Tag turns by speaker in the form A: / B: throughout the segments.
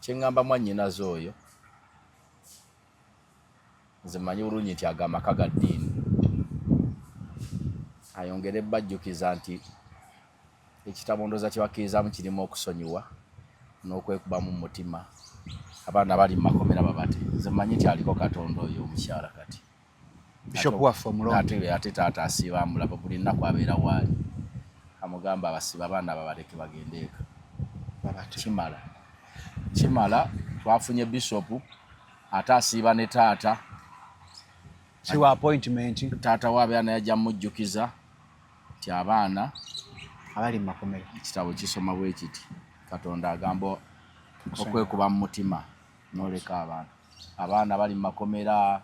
A: kyengamba mwannyinazo oyo nze mmanyi bulungi nti agamaka ga ddiini ayongere bajjukiza nti ekitabondoza kyebakkirizamu kirimu okusonyiwa n'okwekuba mu mutima abaana bali mu makomera babate nze mmanyi nti aliko Katonda oyo omukyala kati
B: Bishop waffe omulongo
A: ate taata asiiba amulaba buli nnaku abeera waali amugamba abasiba abaana babaleke bagende eka kimala twafunye Bishop ate asiiba ne taata
B: kiwa appointment
A: taata waabe anayajja mujjukiza nti abaana
B: abali mu makomera
A: ekitabo kisoma bwe kiti Katonda agamba okwekuba mu mutima n'oleka abaana bali mu makomera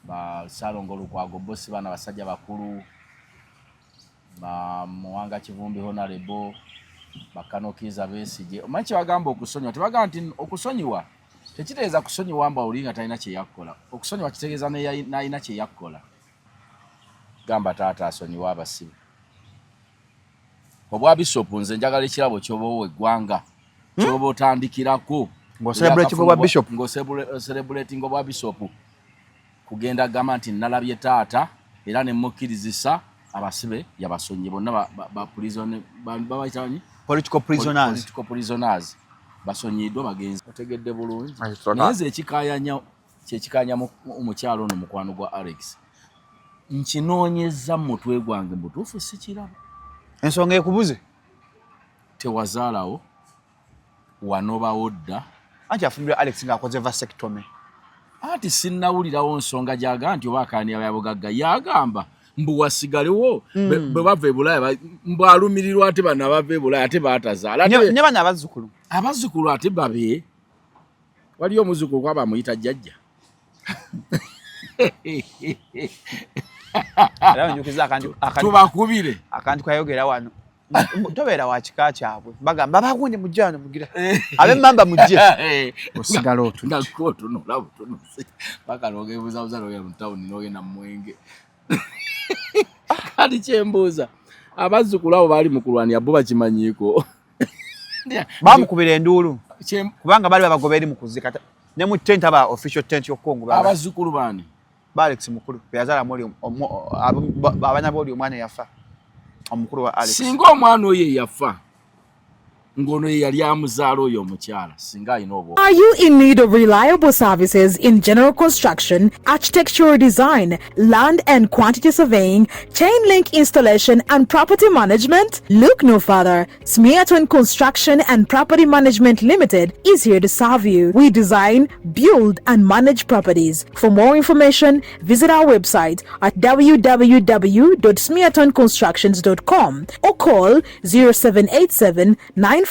A: ba Salongo Lukwago bosi bana basajja bakulu ba Muwanga Kivumbi Honorable bakanokiza Besigye omanyi bagamba okusonyiwa tebagamba nti okusonyiwa tekitegeeza kusonyiwa mba olinga talina kye yakkola okusonyiwa kitegeeza n'alina kye yakkola gamba taata asonyiwa abasibe obwa Bishop nze njagala ekirabo ky'obawo eggwanga ky'oba otandikirako ng'ocelebrating obwa Bishop kugenda gamba nti nalabye taata era ne mukkirizisa abasibe yabasonye bonna
B: political
A: prisoners basonyiddwa bagenzi otegedde bulungi naye ekikanya omukyalo ono mukwano gwa Alex nkinoonyeza mu mutwe gwange mbutuufu si kirabo
B: ensonga ekubuze
A: tewazaalawo wanobawo dda
B: anti afumbirwa Alex ng'akoze vasectomy
A: ati sinnawulirawo nsonga gy'agamba nti oba akaaniya byabugagga yagamba mbu wasigalewo bwe bava e Bulaaya mbu alumirirwa ate bano abava e Bulaaya ate baatazaala
B: ne bano
A: abazzukulu ate babe waliyo omuzzukulu kwaba amuyita jjajja tubakubire
B: akantu kayogera wano tobeera wa kika kyabwe bagamba bagundi mujjano mugira ab'emmamba mujje osigala
A: otunula butunuzi paka nogebuzabuza nogenda mu tawuni nogenda mu Mwenge kati kyembuuza abazzukulu abo baali mu kulwanira bo bakimanyiiko
B: bamukubira enduulu kubanga baali babagoba eri mu kuzika ne mu tent aba official tent y'okukongo
A: abazzukulu baani
B: Alex mukulu yazaala muri abana boli omwana yafa omukulu wa Alex
A: singa omwana oyo yafa ngono yali amuzaala oyo omukyala singa alina obwo.
C: Are you in need of reliable services in general construction, architectural design, land and quantity surveying, chain link installation and property management? Look no further. Smeaton Construction and Property Management Limited is here to serve you. We design, build and manage properties. For more information, visit our website at www.smeatonconstructions.com or call 0787 943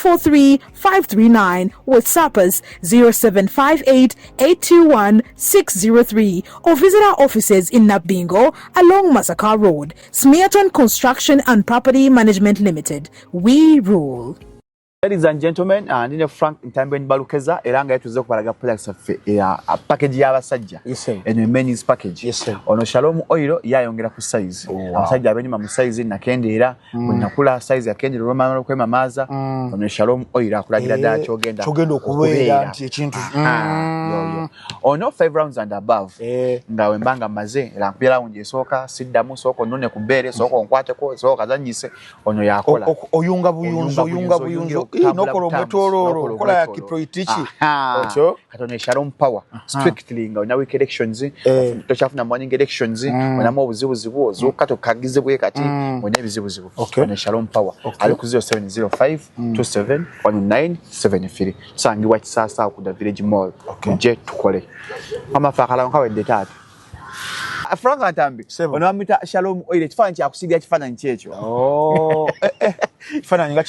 C: 539, WhatsApp us 0758 821 603 or visit our offices in Nabingo along Masaka Road. Smeaton Construction and Property Management Limited. We rule.
B: Ladies and gentlemen, ndine Frank Ntambwe Balukeza era nga yatuze okubalaga products affe ya package y'abasajja. Eno men's package. Ono Shalom Oil yayongera ku size. Abasajja abenyuma mu size nakendeera bunakula size yakendera olwamala okwemamaza. Ono Shalom Oil akulagira ddala kyogenda
D: okubeera nti ekintu
B: ono 5 rounds and above nga wembanga maze era mpira unje soka siddamu soko none kubere soko nkwateko soko kazanyise ono yakola
D: oyunga buyunzo nokolo mwetoloro kola ya kiproitichi
B: ocho katone Shalom Power strictly nga na week elections tochafuna morning elections na mo buzibuzibu zokato kagize bwe kati mone bizibuzibu ono Shalom Power ali ku 0705 27 1973 sangi wa kisasa ku the village mall je tukole mama fakala nkawe detatu Frank Ntambi ono amita Shalom Oil kifanyi kyakusiga kifanyi kyekyo
D: kifanyi nga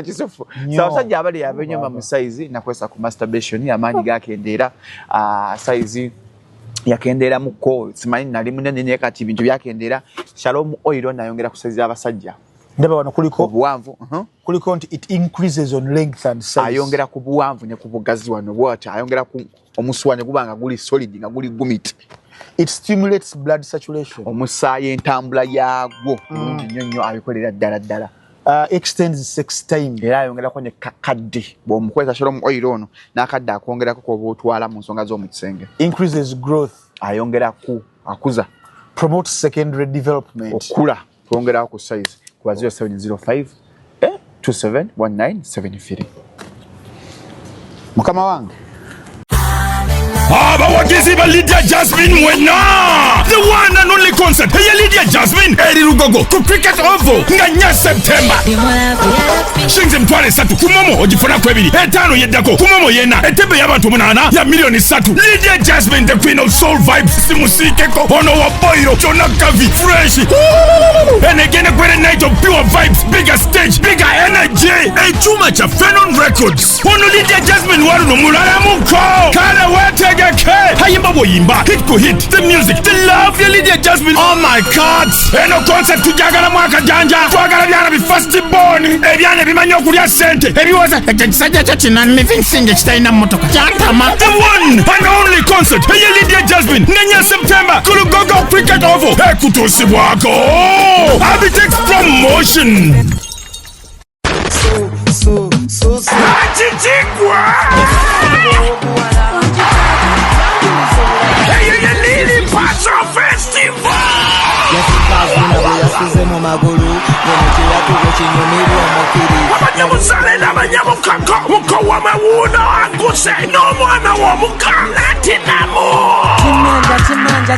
D: kisofu
B: sawa sajja abali yabenyuma mu size nakwesa ku masturbation yamanyi gakendera size yakendera muko simanyi nali munene ne kati bintu byakendera Shalom Oil nayongera ku size abasajja
D: ndaba wano kuliko
B: buwanvu
D: kuliko nti it increases on length and size
B: ayongera ku buwanvu ne ku bugazi wano bwata ayongera ku omuswane kubanga guli solid nga guli gumit.
D: It stimulates blood saturation.
B: Omusaayi entambula yagwo nyonyo abikolera ddala
D: extends 6 times.
B: Era ayongerako ne kadde bw'omukwesa Shalom oil ono n'akadde akwongerako kw'oba otwala mu nsonga z'omu kisenge.
D: Increases growth.
B: Ayongeraku akuza.
D: Promotes secondary development.
B: Okula twongerako ku size kuba 0705 271973. Mukama wange.
E: Abawagizi ba Lydia Jasmine Mwena, the one and only concert hey Lydia Jasmine eri Rugogo ku Cricket Oval nga September shinze mtwale 3 kumomo ogifuna kwebiri 5 yeddako kumomo yena etebe y'abantu 8 ya milioni 3 Lydia Jasmine the queen of soul vibes simusikeko ono wa boiro Jona Kavi fresh and again a great night of pure vibes, bigger stage, bigger energy echuma cha Phenon Records ono Lydia Jasmine waru no mulala muko kale wetege hayimba boyimba hit ku hit the music the love ya Lydia Jasmine oh my god eno concert tujagala mwaka janja twagala byana bi first born ebyana bimanyo okulya sente ebiwoza ekisajja kyo kina living singe kitaina motoka kyatama the one and only concert ya Lydia Jasmine nga September ku Rugogo Cricket Oval ekutosibwako Abitex promotion so Achikwa Lili Paso Festival! Abanyamusale n'abanyamukako muko mawuno anguse n'omwana w'omukala tinamo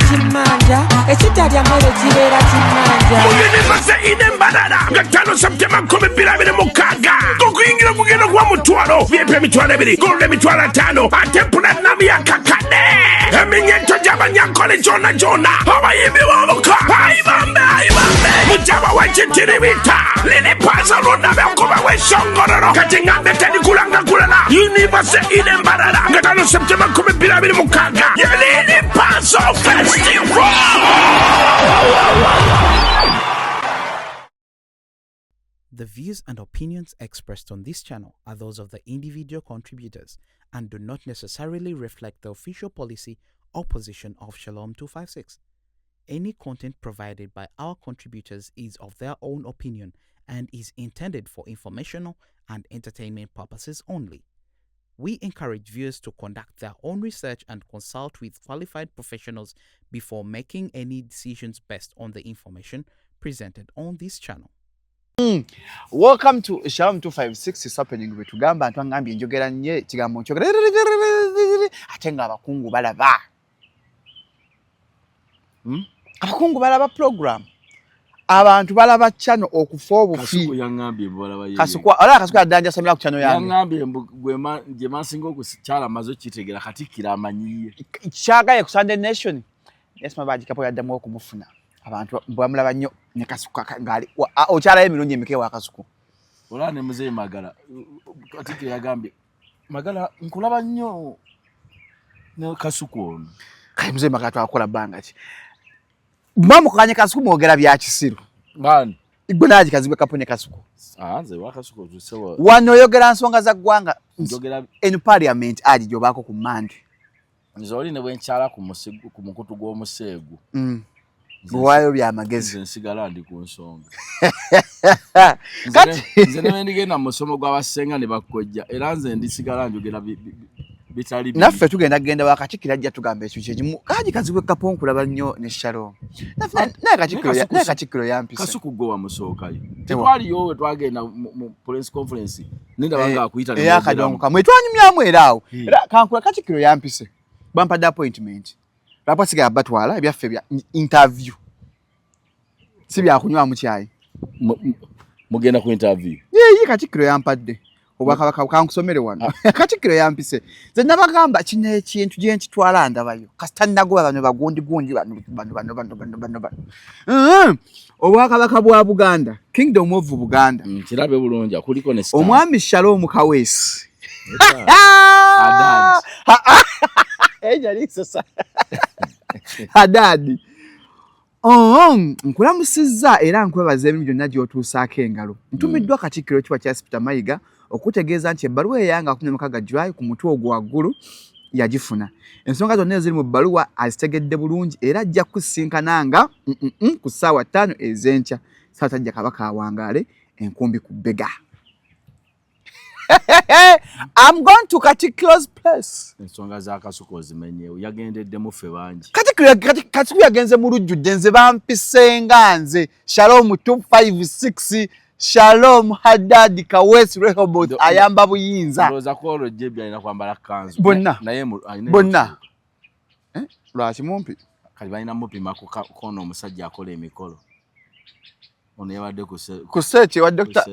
F: Chimanja ekitalya mmere kibeera kimanja
E: Muyinibase inembalala nga 5 Septemba 2026 okuyingira kugenda kuba mutwalo VIP emitwalo 2 gold emitwalo 5 ate platinum ya kakane eminyeto gy'abanyakole jona abayimbi b'omuka ayibambe mujaba w'ekitiribita Lili Paso lunabe okuba w'eshongororo kati ngambe tenikulanga kulala Universe inembalala nga 5 Septemba 2026 ye Lili Paso Festival.
G: The views and opinions expressed on this channel are those of the individual contributors and do not necessarily reflect the official policy or position of Shalom 256. Any content provided by our contributors is of their own opinion and is intended for informational and entertainment purposes only. We encourage viewers to conduct their own research and consult with qualified professionals before making any decisions based on the information presented on this channel.
B: Welcome to Shalom 256 is happening with Tugamba and Twangambye njogera nnyo kigambo nkyogera ate nga abakungu balaba. Abakungu balaba program. Abantu balaba channel okufa obufi.
A: Kasuku yangambye balaba yeye.
B: Kasuku adanja samira ku channel yange.
A: Yangambye gwema je masinga okusikyala mazo kitegera katikira amanyiye.
B: Kyagaye ku Sunday Nation. Yes mabaji kapo yaddamu okumufuna. Abantu bwamulaba nnyo ne Kasuku ngali okyala emilungi emike wa Kasuku.
A: Olane muzee Magala katikira yagambye Magala nkulaba nnyo ne Kasuku ono.
B: Kale muzee Magala twakola banga ki. Mamu kanye Kasuku mwogera bya kisiru.
A: Ngani?
B: Igbonaji kazibwe kapone Kasuku.
A: Nze wa Kasuku tusewa.
B: Wano yogera nsonga za gwanga.
A: Njogera
B: in parliament aji jobako ku Mande.
A: Nzoli ne bwenkyala ku musigu ku mukutu gw'omusegu.
B: Gwayo bya magezi.
A: Nsigala ndi ku nsonga.
B: Kati
A: nze ne ndigenda mu musomo gw'abasenga ne bakojja era nze ndisigala njogera bitali bi.
B: Naffe tugenda genda wakati kirajja tugamba ekyo kyekimu kaji kazibwe kaponkulaba nnyo ne Shalom. Naffe katikiro yampisa.
A: Kasuku go wa musookayo. Tetwali yowe twagenda mu press conference. Ninda banga akuyita
B: ne yakadongo kamwe twanyumyamu eraawo. Era kankula katikiro yampise. Bampa appointment. Lapa siga batwala ebyaffe bya interview. Si bya kunywa mu kyayi.
A: Mugenda ku interview.
B: Ye katikiro yampadde. Obaka kankusomere wano. Katikiro yampise. Ze nabagamba kine ekintu gye ntitwala ndabayo. Kasita nago bano bagundi bano. Obwakabaka bwa Buganda. Kingdom of Buganda.
A: Kirabe bulungi kuliko ne star.
B: Omwami Shalom Kawesi.
A: Adad.
B: Ejali sasa. Adad. Nkulamusizza era nkwebaza emirimu gyonna gy'otuusaako engalo. Ntumiddwa Katikkiro kiwa kya Peter Mayiga okutegeeza nti ebbaluwa eyanga 16 July ku mutwe ogwo waggulu yagifuna. Ensonga zonna eziri mu bbaluwa azitegedde bulungi era ajja kusinkananga ku ssaawa 5 ez'enkya. Ssaawa tajja Kabaka awangaale enkumbi ku bbega. I'm going to Katikkio's place.
A: Ensonga za Kasuku ozimenyeewo yagendeddemu ffe bangi.
B: Katikkio yagenze mu lujjudde nze bampisenga nze Shalom 256 Shalom Haddad Kawes Rehoboth ayamba buyinza.
A: Ndowooza ko olwo Jebbi alina kwambala kanzu.
B: Bonna. Lwaki mumpi?
A: Kali balina mupima kono omusajja akola emikolo. Ono yabadde
B: ku search wa Dr.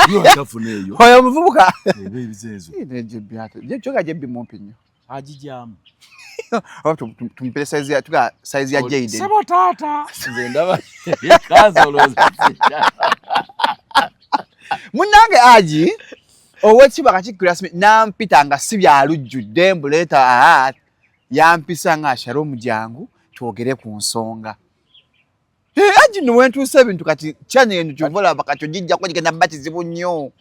A: Yo atafuna eyo.
B: Oyo muvubuka.
A: Ebizezo.
B: Jebbi ate. Joga Jebbi mumpi nnyo.
A: Ajijamu.
B: Tumpele size ya Jaden.
A: Sebo tata. Nze ndaba kanzu olowooza.
B: Munnange Aji ow'ekitiibwa Katikkiro Smith nampita nga si byalujjudde mbuleeta yampisa nga Shalom jangu twogere ku nsonga. Aji no wentuuse ebintu kati channel eno ky'ovola bakati ogijjako gigenda bba kizibu nnyo.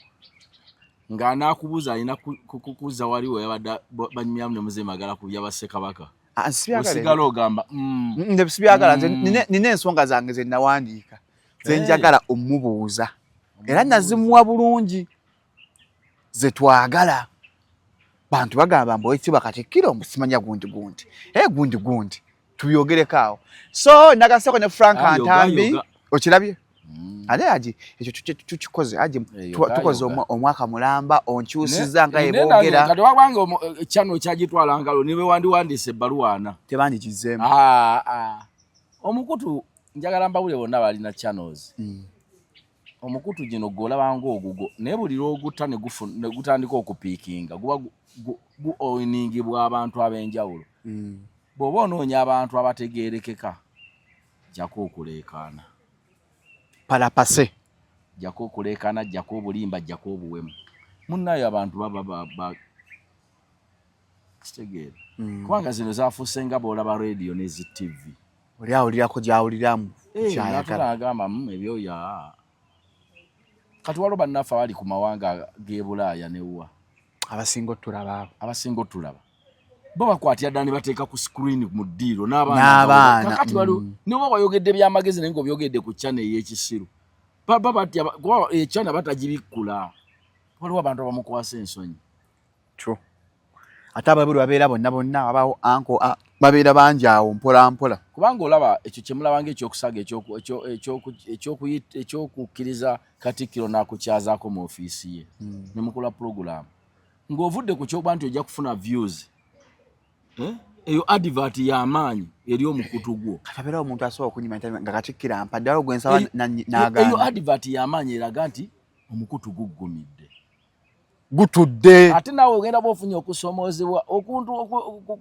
A: Nga anaakubuuza alina kukuza waliwo yabadde banyumyamu ne Muzeyimagala ku bya Bassekabaka. Osigala ogamba.
B: Nze sibyagala nina ensonga zange ze nawandiika. Ze njagala omubuuza. Era nazimuwa bulungi. Ze twagala. Bantu bagamba mbu ekitiibwa Katikkiro musimanya gundi. Gundi. Tubyogerekaawo. So nagaseko ne Frank Antambi okirabye? Ale Aji ekyo tukikoze Aji tukoze omwaka mulamba onkyusiza nga yeboogera.
A: Kati wabange channel kyagitwala ngalo niwe wandiwandiise ebbaluwa
B: tebandikizeemu.
A: Omukutu njagala mbawule bonna balina channels. Omukutu gino gwolabanga ogugo naye buli lwogutta ne gutandika okupiikinga guba guoiningibwa abantu ab'enjawulo. Bw'oba onoonya abantu abategeerekeka jjako okuleekaana.
B: Palapase.
A: Jjako okuleekaana, jjako obulimba, jjako obuwemu. Munnayo abantu baba kitegeera. Kubanga zino zaafuuse nga bw'olaba radio n'ezi TV.
B: Oli awulirako gy'awuliramu.
A: Kyayagala agamba ebyoya. Kati waliwo bannaffe abali ku mawanga g'e Bulaaya ne wa.
B: Abasinga
A: otulaba. Bo bakwatira ddala ne bateeka ku screen mu ddiiro n'abaana. Kakati waliwo nibo bayogedde by'amagezi naye ng'obyogedde ku channel ey'ekisiru. Baba batya channel batagibikkula. Waliwo abantu abamukwasa ensonyi.
B: True. Ate ababiri babeera bonna abaawo anko babeera bangi awo mpola.
A: Kubanga olaba ekyo kye mulabanga ekyokusaga ekyokukkiriza Katikkiro n'akukyazaako mu ofiisi ye. Ne mukola program. Ng'ovudde ku kyokuba nti ojja kufuna views. Eyo advert y'amaanyi eri omukutu gwo.
B: Kabeera omuntu asobola okunyima nga Katikkiro ampadde awo gwe nsaba n'agaana.
A: Eyo advert y'amaanyi eraga nti omukutu guggumidde.
B: Gutudde.
A: Ate naawe ogenda bw'ofunye okusomoozebwa okuntu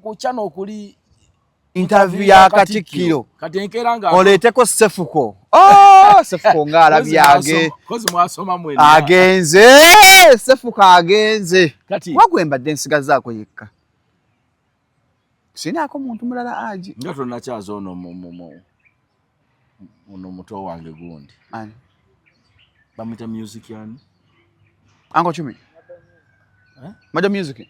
A: ku channel okuli
B: interview ya Katikkiro.
A: Kati enkeera nga
B: oleeteko Sefuko. Sefuko ng'alabyage.
A: Kozi mwasoma mwene.
B: Agenze. Sefuko agenze. Wagwe mbadde nsigazaako yekka. Sinaako muntu mulala Aji.
A: Nga tonnakyaza ono muto wange gundi.
B: Ani?
A: Bamwita music yani?
B: Ango Chumi? Maja music?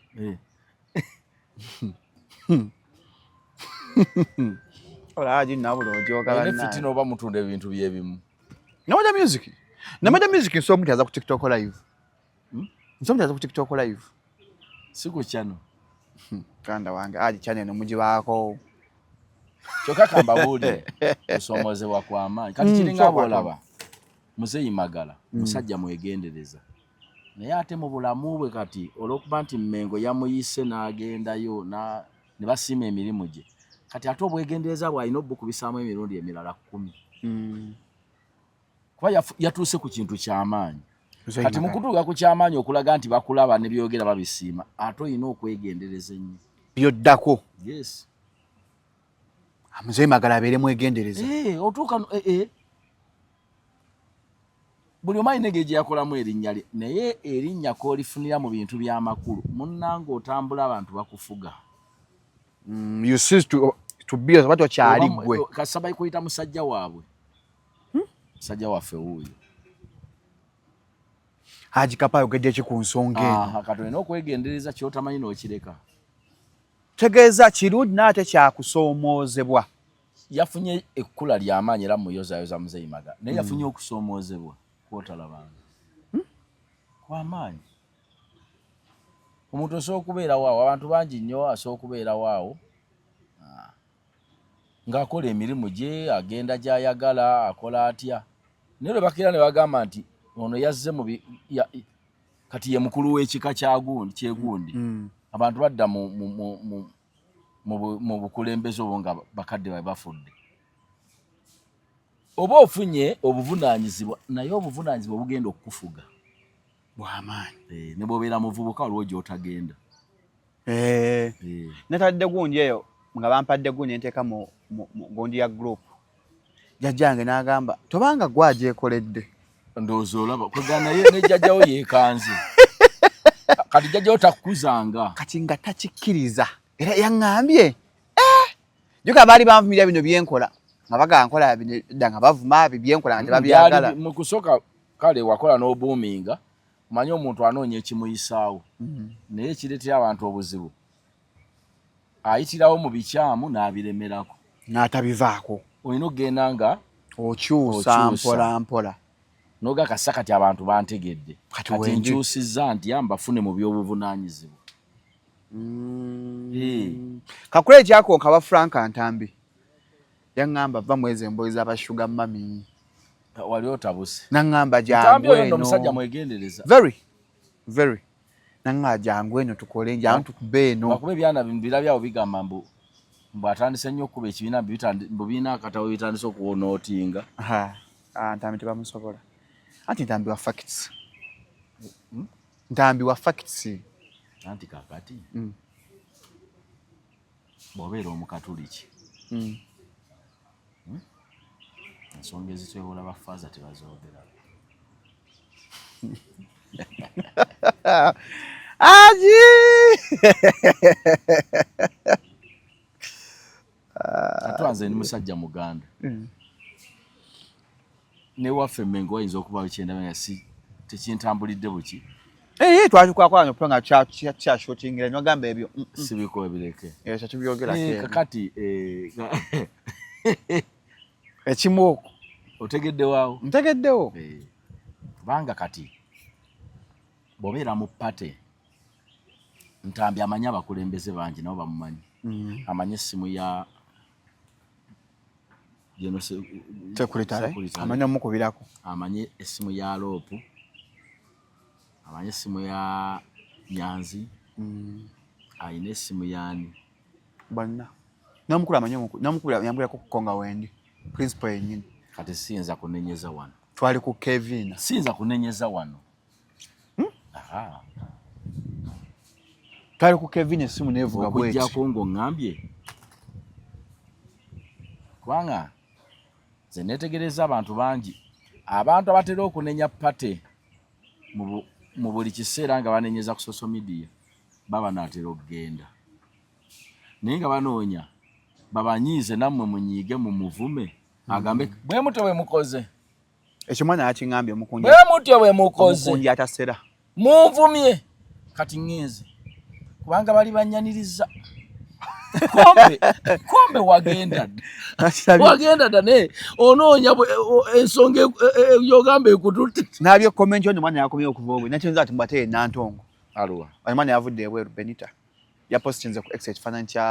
B: Ola Aji nabulo ojoga
A: bana. Ne fitina oba mutunda ebintu byebimu.
B: Maja music? Na Maja music nso mutaza ku TikTok live. Nso mutaza ku TikTok live.
A: Siku channel.
B: Kanda wange Aji channel muji wako.
A: Choka kamba buli kusomoozebwa kw'amaanyi. Kati kiringa bw'olaba Muzeyimagala musajja mwegendereza. Naye ate mu bulamu bwe kati olw'okuba nti Mmengo yamuyise n'agendayo ne basiima emirimu gye. Kati ate obwegendereza bw'alina obbukubisaamu emirundi emirala 10. Kuba yatuuse ku kintu ky'amaanyi. Kati mu kutuuka ku ky'amaanyi okulaga nti bakulaba ne byogera babisiima ate olina okwegendereza ennyo.
B: Byoddako.
A: Yes.
B: Muzeyimagala abeere mwegendereza.
A: Otuuka buli omu alina engeri gye yakolamu erinnya lye naye erinnya k'olifunira mu bintu by'amakulu munnange otambula abantu bakufuga.
B: You cease to be what okyali gwe.
A: Kasaba kuyita musajja waabwe. Musajja waffe wuuyo.
B: Haji Kapa ayogedde ki ku nsonga eno?
A: Kati olina okwegendereza ky'otamanyi n'okireka.
B: Tegeeza kirungi n'ate kyakusoomoozebwa.
A: Yafunye ekkula ly'amaanyi era muyozaayoza Muzeyimagala naye yafunye okusoomoozebwa. kwotalabanga kwamaanyi omuntu osobola okubeera waawo abantu bangi nnyo asobola okubeera waawo ng'akola emirimu gye agenda gy'ayagala akola atya naye lwe bakira ne bagamba nti ono yazze kati ye mukulu w'ekika kyegundi abantu badda mu bukulembeze obwo nga bakadde babe bafudde oba ofunye obuvunaanyizibwa naye obuvunaanyizibwa obugenda okukufuga
B: bw'amaanyi
A: ne bw'obeera muvubuka waliwo gy'otagenda
B: natadde gundi eyo nga bampadde gundi nenteeka mu gundi ya group jjajjange n'agamba tobanga gwagyekoledde
A: ndowooza olaba kwegana ye ne jjajjawo yeekanze kati jjajjawo takukuzanga
B: kati nga takikkiriza era yaŋŋambye juka baali banvumirira bino byenkola nga bagamba nkola bino nga bavuma byenkola nga tebabyagala
A: mu kusooka kale wakola n'obuuminga manyi omuntu anoonya ekimuyisaawo naye ekireetera abantu obuzibu ayitirawo mu bikyamu n'abiremerako
B: n'atabivaako
A: olina okugenda nga
B: okyusa mpola mpola
A: noga kasa kati abantu bantegedde kati nkyusizza nti mbafune mu by'obuvunaanyizibwa
B: kakule ekyakonka aba Frank Ntambi yaŋŋamba va mwezi emboozi z'abashuga mami
A: wali otabuse
B: naŋŋamba
A: jangu eno musajja mwegendereza
B: very naŋŋamba jangu eno tukole jangu tukube eno
A: bakuba ebyana birabyawo bigamba mbu atandise nnyo okuba ekibiina bibiina akatawo bitandise okuwonootinga
B: Ntambi tebamusobola anti Ntambi wa facts Ntambi wa facts
A: anti kakati bw'obeera omukatuliki ensonga ezitwewola bafaaza tebazoogera atwanze ni musajja muganda ne waffe Mmengo wayinza okuba ekyendaba si tekintambulidde buki
B: twatukwakwana nga kyashootingira nogamba ebyo
A: sibiko ebireke
B: kyatubyogera
A: kakati
B: ekimu okwo
A: otegeddewawo
B: ntegeddewo
A: kubanga kati bw'obeera mu pate Ntambi amanyi abakulembeze bangi nabo bamumanyi amanyi essimu ya
B: amanyi omukubirako
A: amanyi essimu ya loopu amanyi essimu ya Nyanzi ayina essimu yani
B: bonna n'omukulu amanyi n'omukulu yambulako kukonga wendi principal yennyini
A: kati siyinza kunenyeza wano
B: twali ku Kevin
A: siyinza kunenyeza wano
B: twali ku Kevin essimu nevuga bweti
A: okujjako ng'oŋŋambye kubanga nze neetegereza abantu bangi abantu abatera okunenya pate mu buli kiseera nga banenyeza ku social media baba naatera okugenda naye nga banoonya babanyiize nammwe munyiige mu muvume agambe bwe mutyo bwe mukoze
B: ekyo mwana yakiŋŋambye
A: bwe mutyo bwe mukoze
B: omukundi atasera
A: munvumye kati ŋŋenze kubanga bali bannyaniriza kombe wagenda dda naye onoonya ensonga yogamba ekututte
B: nabyo komenti ono mwana yakomye okuva obwe nakyonza ati mbateye nantongo
A: aluwa
B: mwana yavudde ebweru Benita yapositinze ku X ekifaananyi kya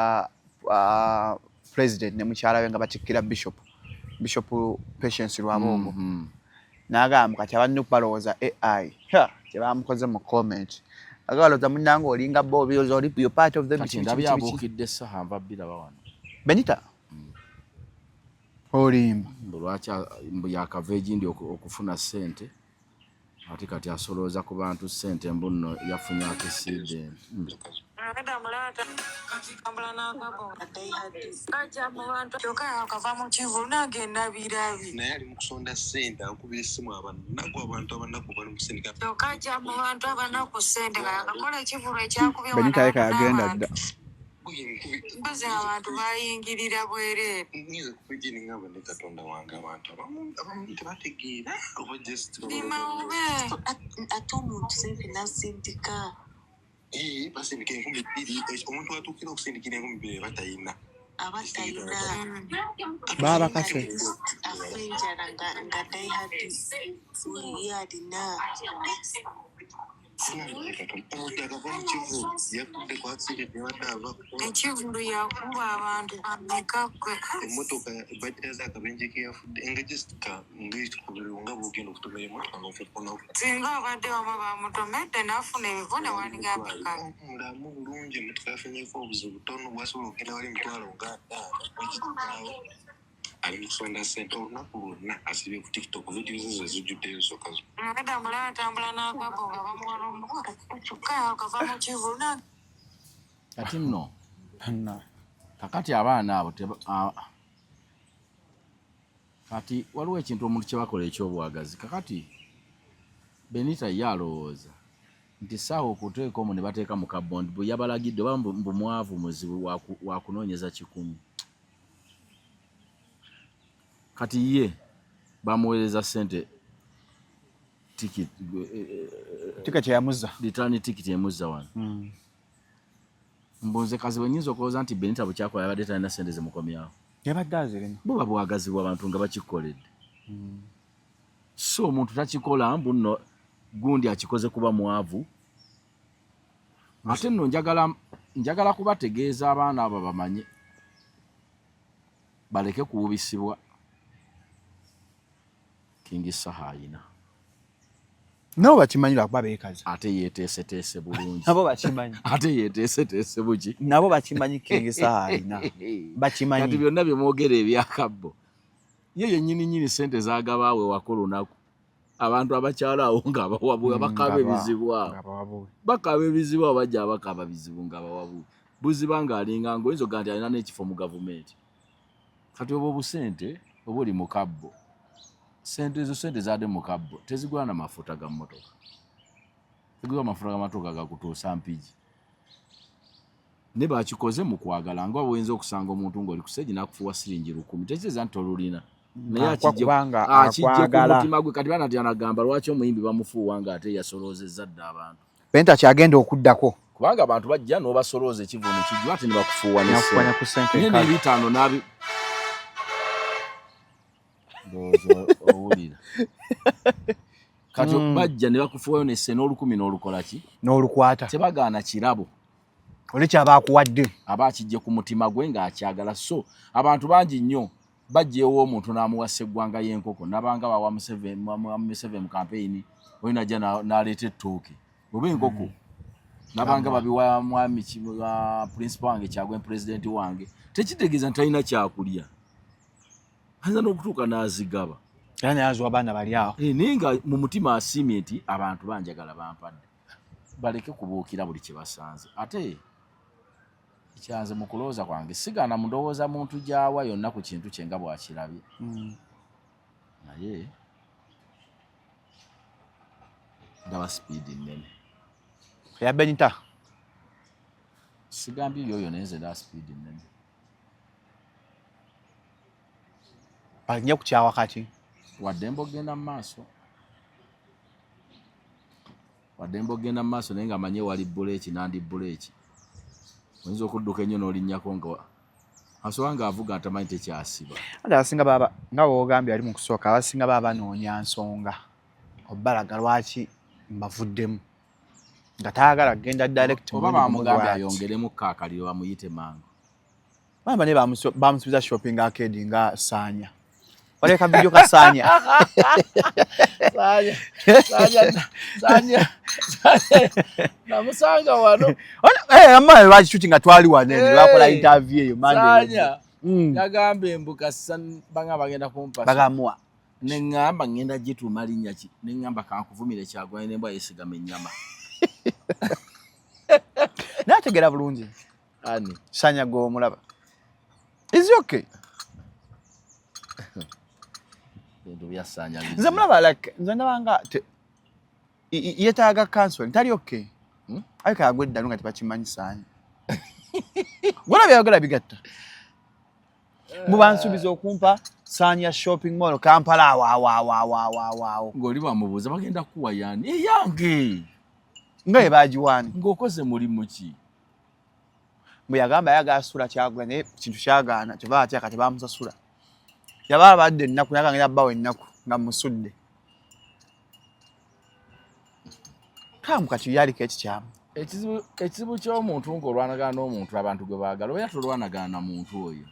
B: president ne mukyala we nga batikkira bishop Patience Lwabongo n'agamba kati abanne balowooza AI kyebamukoze mu comment agaloza munnange olinga Bobby oli you part of the
A: kati ndabyabuukidde saha nva biraba wano
B: Benita olimba
A: lwaki yakava egindi okufuna ssente ate kati asolooza ku bantu ssente mbu nno yafunye accident
H: naye ali mu kusonda ssente akubira essimu abanaku abantu abanaku bali mu kusindika
B: Benita yeka yagenda dda
F: mbaze abantu bayingirira bwereere
H: nyiza kupegeni ngaba ne Katonda wange abantu abamu tebategeera oba just
F: limawube ate omuntu sente nasindika
H: basindika 2,000 omuntu atuukira okusindikira 2,000 batayina
F: abatayina
B: baba kase
F: nasenjala nga dayhadis full yadina ekivulu yakuba abantu amekakwe
H: emotoka badira zakabenje keyafudde engajesika ngekikubirunga bugenda okutuma emotoka nofuna
F: singa abadde wama bamutomedde nafuna ebivune wanigapaka
H: mulamu bulungi emotoka yafunyeko obuzibu tono bwasobola okugenda wali emitwalo nga 5 ali mukusonda sente olunaku lwonna asibye ku tiktok video ze zijjuddeyo zokka
F: ngada mulala atambula n'akabo nga bamuwala omukola kyokka yakava mu kivulu
A: kati nno kakati abaana abo kati waliwo ekintu omuntu kye bakola ekyobwagazi kakati Benita ye alowooza nti saawa okuteeka omu ne bateeka mu kabondi bwe yabalagidde oba mbu mwavu muzibu wa kunoonyeza 100 kati ye bamuweereza ssente
B: tiketi yamuzza
A: litani tikiti emuzza wano mbunze kazi bwenyinza okulowooza nti Benita bwekyakola yabadde talina ssente zimukomyawo
B: yabadde azirina
A: buba bwagazi bw'abantu nga bakikoledde so omuntu takikola mbu nno gundi akikoze kuba mwavu ate nno njagala kubategeeza abaana abo bamanye baleke kuwubisibwa Kingi Sahayina
B: nabo bakimanyira kuba beekazi
A: ate yeeteeseteese bulungi
B: nabo bakimanyi
A: ate yeeteeseteese buki
B: nabo bakimanyi Kingi Sahayina bakimanyi
A: kati byonna bye mwogera ebyakabbo ye yennyini ssente zaagabaawe wako lunaku abantu abakyala awo nga abawabuwe bakaba ebizibu awo bakaba ebizibu awo bajja abakaba bizibu nga abawabuwe buziba ng'alinga ng'oyinza okuga nti alina n'ekifo mu gavumenti kati oba obusente oba oli mu kabbo sente zaadde mu kabbo tezigula na mafuta ga mmotoka zigula amafuta ga mmotoka gakutuusa mpigi ne bakikoze mu kwagala nga oyinza okusanga omuntu ng'oli ku stage n'akufuwa siringi 10 tekitegeeza nti olulina naye akijje ku mutima gwe kati bana tyanagamba lwaki omuyimbi bamufuuwa ng'ate yasoloozezza dda abantu
B: Benita kyagenda okuddako
A: kubanga abantu bajja n'obasolooza ekivuno kijju ate ne bakufuuwa
B: n'essente
A: n'ebitaano n'abi owulira kati bajja ne bakufuwayo nesse n'olukumi n'olukola ki
B: n'olukwata
A: tebagaana kirabo
B: oli kyaba akuwadde
A: aba akijje ku mutima gwe ng'akyagala so abantu bangi nnyo bajjeewo omuntu n'amuwasa eggwanga y'enkoko nabanga bawa Museveni mu campaign oyo najja n'aleeta ettooke oba enkoko nabanga babiwa mwami principal wange Kyagwe president wange tekitegeeza nti talina kyakulya ayinza n'okutuuka n'azigaba
B: era nayazwa abaana bali awo
A: naye nga mu mutima asiimye nti abantu banjagala bampadde baleke kubuukira buli kye basanze ate ekyanze mu kulowooza kwange sigaana mu ndowooza muntu gy'awa yonna ku kintu kye nga bw'akirabye naye ndaba sipiidi nnene
B: eya Benita
A: sigambye yoyo naye nze ndaba sipiidi nnene
B: balinye ku kyawa kati
A: wadde mbogenda mu maaso naye nga manye wali buleeki nandi buleeki oyinza okudduka ennyo n'olinnyako nga asobola ng'avuga ntamanyi tekyasiba
B: ate abasinga baba nga woogambye ali mu kusooka abasinga baba banoonya nsonga obbalaga lwaki mbavuddemu nga taagala kugenda direct
A: oba bamugambye ayongeremu kaakaliro bamuyite mangu
B: bamba ne bamusubiza shopping arcade nga Sanya oleka video ka Sanya
A: namusanga wano
B: amma lwaki shooting atwali wane bakola interview eyo
A: Sanya yagamba embuka banga bagenda kumpasa
B: bagamuwa
A: neŋŋamba ŋŋenda gituuma linnya ki neŋŋamba kankuvumire Kyagulanyi nembwa yeesigama ennyama
B: naye ategeera bulungi
A: ani
B: Sanya gw'omulaba is okay
A: bintu bya Sanya
B: nze mulaba like nze ndabanga yeetaaga counseling tali okay ariko yagwe eddalu nga tebakimanyi Sanya gwona byayogera bigatta mubansuubiza okumpa Sanya shopping mall Kampala waawo
A: ng'oli bamubuuza bagenda kuwa yani eyange
B: nga ye baagiwaani
A: ng'okoze mulimu ki
B: bwe yagamba yagala sula Kyagulanyi naye kintu kyagaana kyova atya kati bamusasula Yaba badde ennaku nakangira bawo ennaku nga musudde. Kamu kati yali keti kyamu.
A: Ekizibu ky'omuntu ng'olwanagana n'omuntu abantu gwe baagala oba tolwanagana na muntu oyo.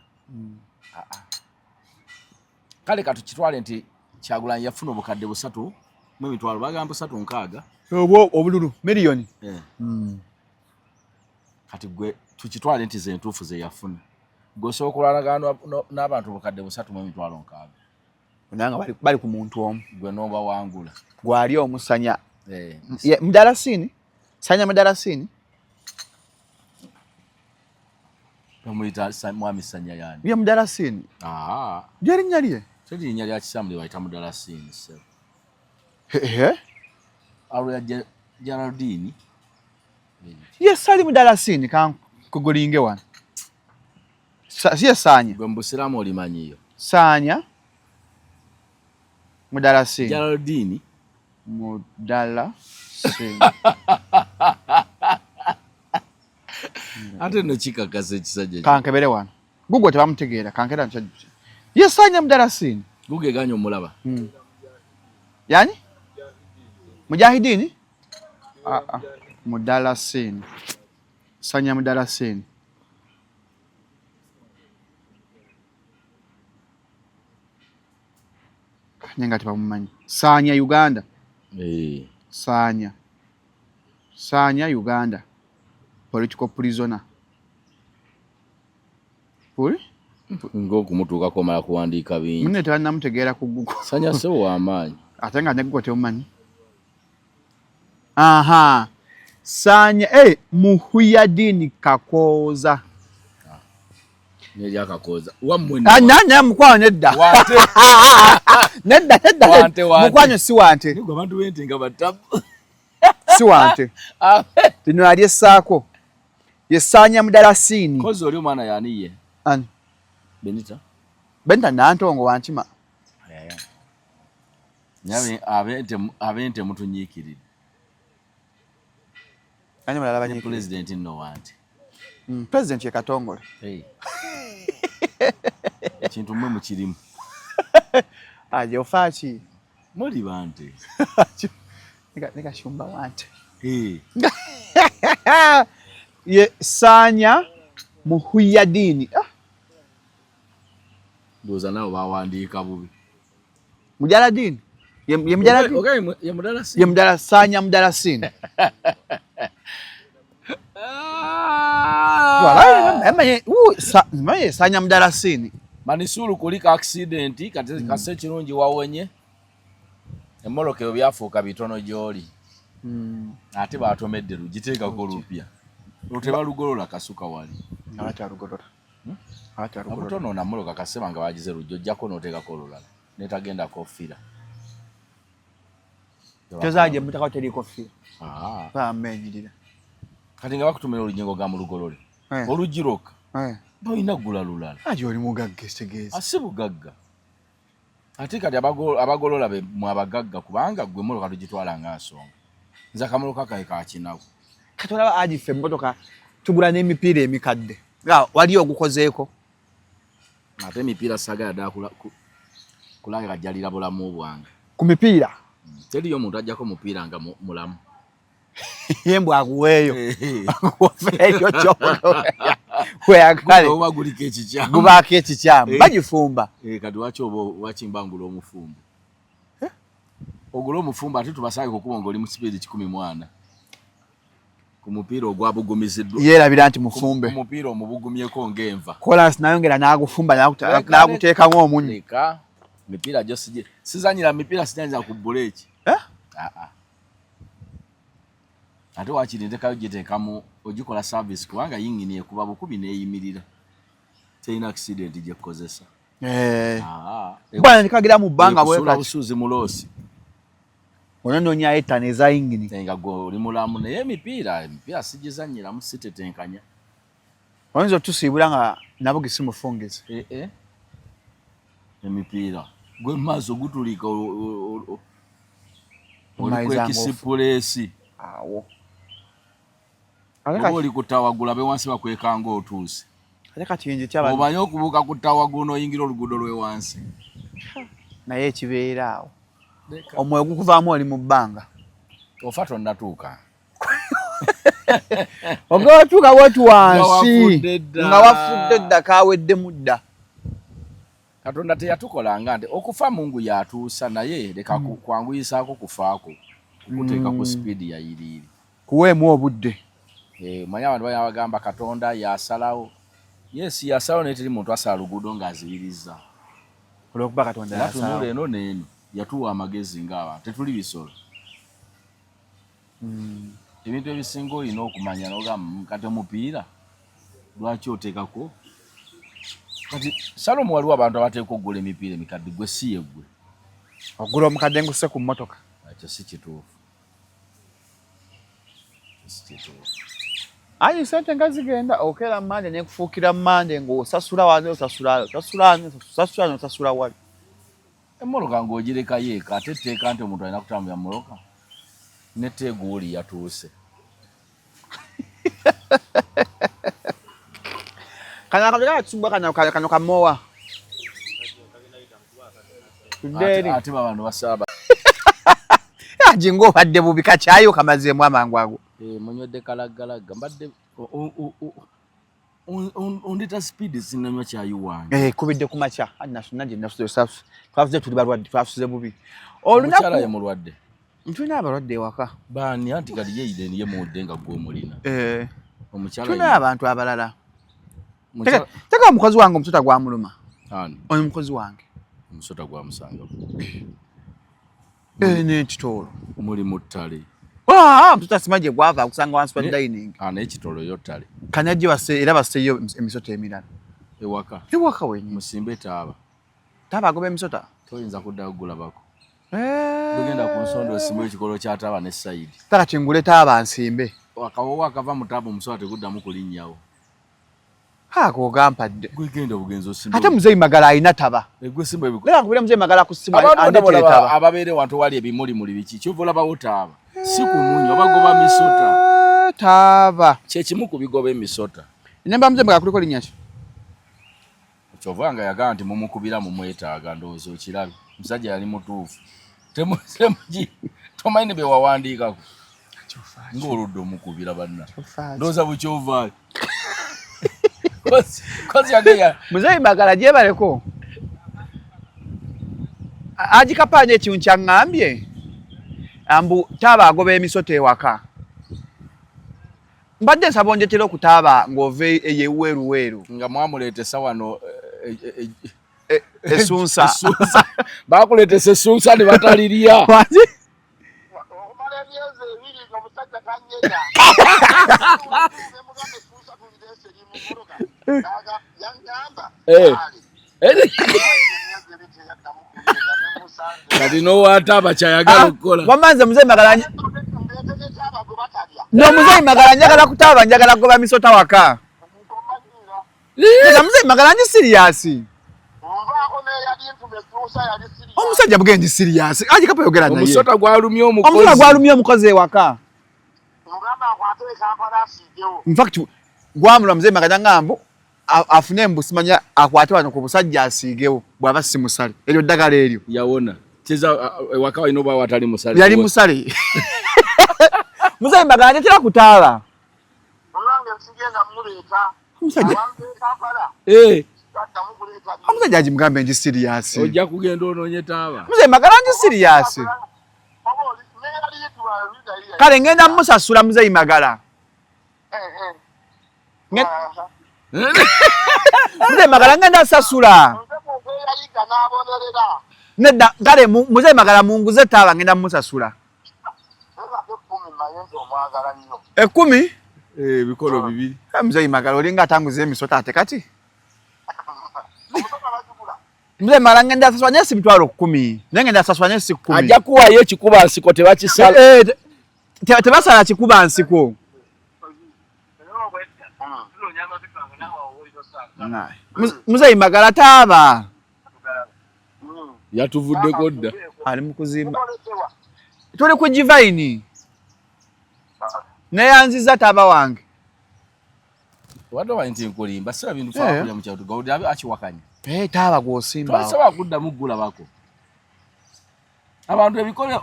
A: Kale katukitwale nti Kyagulanyi yafuna obukadde 3,000,000 bagamba 3,600.
B: Obululu miliyoni.
A: Kati gwe tukitwale nti ze ntuufu ze yafuna. Gwe osooka olwanagana n'abantu obukadde 3,600.
B: Nanga bali ku muntu omu.
A: Gwe n'oba wangula.
B: Gwali omusanya. Mdalasini? Sanya mdalasini?
A: Omuyita mwami Sanya yani.
B: Ye mdalasini. Lyeri nyaliye?
A: Teri linnya lya kisamuli bayita mdalasini. Alo ya Geraldine.
B: Yes, sali mdalasini kan kugulinge wana. Siye Sanya.
A: Gwe mbusiramu olimanyiyo.
B: Sanya mdalasini.
A: Geraldine.
B: Mdalasini.
A: Ate no kikakasa ekisajja.
B: Kankebere wana. Gugu tebamutegeera kankera nkyajja. Ye Sanya mdalasini.
A: Gugu eganyo mulaba.
B: Yani? Mujahidini? Mdalasini. Sanya mdalasini. Nyenga tebamumanyi. Sanya Uganda. Sanya Uganda. Political prisoner. Puli?
A: Ng'okumutuuka komala kuwandiika bingi.
B: Munne tebannamutegeera ku Google.
A: Sanya se w'amaanyi.
B: Ate nga ne Google temumanyi. Sanya Muhyiddin Kakooza.
A: Nelya Kakooza. Wammwe
B: nanya mukwano nedda.
A: Wante.
B: Nedda.
A: Wante.
B: Mukwano si wante.
A: Nigwe abantu bente nga batabu.
B: Si wante. Lino yali essaako. Ye Sanya mdalasini.
A: Kozi oli omwana yaniye.
B: Ani?
A: Benita
B: Nantongo wankima.
A: Nyawe abente mutunyiikirira.
B: Ani mulala banyiikirira.
A: President nno wante.
B: President ye Katongole.
A: Ekintu mmwe mukirimu.
B: Aje ofaaki.
A: Muli bante.
B: Nika shumba wante. Ye Sanya Muhyiddin.
A: Ndoza nao bawandiika bubi.
B: Mujaladini. Ye Mujaladini.
A: Okay, ye Mdalasini.
B: Ye Mdalasini, Sanya mdalasini. Wala Sanya mdalasini.
A: Manisulu kulika accident kase kirungi wawenye. Emmoloka ebyafuuka bitono gy'oli. Ate batomedde lugiteeka ko lupya. Luteba lugolola kasuka wali.
B: Ate alugolola.
A: Obutono na mmoloka kasema nga bagize lujjo jjako n'oteeka ko lulala. Netagenda kofira.
B: Tezaje mutaka teri kofira.
A: Amenyirira. Kati nga bakutumira olunyengo ga mu lugolole. Olugiroka. Balina gula lulala.
B: Aje oli mugagga estegezi.
A: Asi bugagga. Ate kati abagolola be mu abagagga kubanga gwe mmoloka tugitwala nga nsonga. Nza kamoloka kae ka kinaku.
B: Kati olaba agife emmotoka tugula n'emipiira emikadde. Wali ogukozeeko.
A: Ate emipiira sagala ddala kulanga kajjalira bulamu bwange.
B: Ku mipiira?
A: Teriyo omuntu ajjako mupiira nga mulamu.
B: Yembwa akuweeyo. Akuweeyo ky'omuntu. Kweyagale.
A: Oba guliko ekikyamu.
B: Gubaako ekikyamu. Bagifumba.
A: Kati waki oba wakimbangula omufumbo. Ogula omufumbo ate tubasange kukuba ng'oli mu sipiidi 14. Ku mupiira ogwabugumiziddwa.
B: Yeerabira nti mufumbe.
A: Ku mupiira omubugumyeko ng'enva.
B: Kolansi nayongera n'agufumba n'aguteekamu omunyu.
A: Leka. Mipiira gyo sizanyira mipiira sijanyiza ku buleeki. Ate wakiri ntekayo giteekamu ogikola service kubanga yingini ekuba bukubi n'eyimirira. Terina accident gye kukozesa.
B: Bwana nikagira mu bbanga bwe
A: kati. Busuuzi muloosi.
B: Ononoonya ettano eza yingini.
A: Nga gwe oli mulamu naye emipiira sigizanyiramu sitetenkanya.
B: Oyinza otusiibula nga nabo gisimufungisa.
A: Emipiira. Gwe maaso gutulika oli kwekisipuleesi.
B: Awo.
A: Oba oli kutawagula be wansi bakwekanga otuuse.
B: ate kati yenje kyaba
A: omanyi okubuuka ku ttawa guno oyingira oluguudo lwe wansi
B: naye ekibeera awo omwoyo gukuvaamu oli mu bbanga
A: ofa tonnatuuka
B: ogatuuka wetu wansi nga wafudde dda kawedde mudda
A: Katonda teyatukolanga nti okufa Mungu yatuusa naye leka kwanguyisaako kufaako kuteeka ku speedi ya yiriiri
B: kuweemu obudde
A: manyi abantu bagamba Katonda yasalawo yes yasalawo naye teri muntu asala luguudo ng'azibiriza
B: olwokuba Katonda yasalawo
A: natunula eno n'eno yatuwa amagezi ng'abantu tetuli bisolo ebintu ebisinga olina okumanya n'ogamba kati omupiira lwaki oteekako kati Salomo waliwo abantu abateeka okugula emipiira emikadde gwe si ye gwe
B: ogula omukadde ngusse ku mmotoka
A: ekyo si kituufu
B: ayi sente nga zigenda okera mmande nekufuukira mmande ng'osasula wano osasula wali
A: emmoloka ng'ogirekayo eka ate etteeka nti omuntu alina kutambula mmoloka netteega oli yatuuse
B: kano akatusumbwa kano kamowa
A: ate babantu basaba
B: jingo obadde bubi kakyayo kamazeemu amangu ago
A: munywedde kalagalaga mbadde ondita speed sinanywa kyayi wange
B: kubidde ku makya twafuze tuli balwadde twafuze bubi
A: omukyala ye mulwadde
B: ntulina abalwadde ewaka
A: baani anti kali yeire ye mudde nga gwe mulina omukyala
B: tulina abantu abalala teka omukozi wange omusota gwamuluma oyo mukozi wange
A: omusota gwamusanga
B: n'ekitolo
A: muli mu ttale
B: omusota simaje gwava akusanga wansi wa dining
A: n'ekitolo yo ttale
B: kanajje era basseeyo emisota emirala ewaka wenyini
A: musimbe taaba
B: agoba emisota
A: toyinza kudda kugulabako tugenda ku nsonda osimu ekikolo kya taaba ne sayidi
B: taka kingule taaba nsimbe
A: akawowo akava mu taaba omusota teguddamu kulinnyawo
B: akogampadde
A: gwegenda obugenzi osimbe
B: ate muzeeyi magala alina taba
A: gwe simba
B: kubira muzeeyi magala ku simu
A: ababeere wantu wali ebimulimuli biki kyova olabawo taaba si kumunya obagoba misota
B: taaba
A: kyekimu ku bigoba emisota
B: enyamba muzeeyi magala kuliko linnya ki
A: kyova nga yagamba nti mumukubira mumwetaaga ndowooza okirabe musajja yali mutuufu tomanyi ne bewawandiikako ng'oludde omukubira banna ndowooza bukyovaayo kozi yageya
B: muzeeyi magala gyebaleko agikapanya ekintu kyaŋŋambye ambu taaba agoba emisota ewaka mbadde nsaba onjetera okutaaba ng'ova eyeweeruweeru
A: nga mwamuleetesa wano
B: essunsa
A: bakuleetesa essunsa ne batalirya
H: okumala emyezi ebiri ng'omusajja tanyenya
A: kati n'owaataaba kyayagala okukola
B: wamanze muzeeyi magala muzeeyi magala njagala kutaaba njagala kugoba misota waka muzeeyi magala ndi siriyasi omusajja buge ndi siriyasi agikapa yogera naye
A: omusota gwalumye
B: omukozi ewaka infact gwamulwa muzeeyi magala ngambu afune embusi manya akwate wano ku busajja asiigewo bw'aba si musale eryo ddagala eryo
A: yawona kiza ewaka walina oba watali musale
B: yali musale muzeeyi magala njatera kutaala omusajja agimugambe ndi siriyasi
A: ojja kugenda onoonye taaba
B: muzeeyi magala ndi siriyasi kale ngenda musasula muzeeyi magala muzeeyi magala ngenda sasula nedda kale muzeeyi magala munguze taaba ngenda musasula 10
A: ebikolo bibiri
B: muzeeyi magala olinga atanguza emisota ate kati muzeeyi magala ngenda sasula naye si mitwalo 10 naye ngenda sasula naye si 10
A: ajja kuwaayo ekikuba nsiko tebakisala
B: tebasala kikuba nsiko muzeeyi magala taaba
A: yatuvuddeko dda
B: ali mu kuzimba tuli ku Givaini neyanziza taaba wange
A: Wado wanti nkulimba sira bintu fa kulya mu kyatu gawudi achiwakanya.
B: Taaba gwosimba.
A: Twasaba kudda mugula bako. Abantu ebikole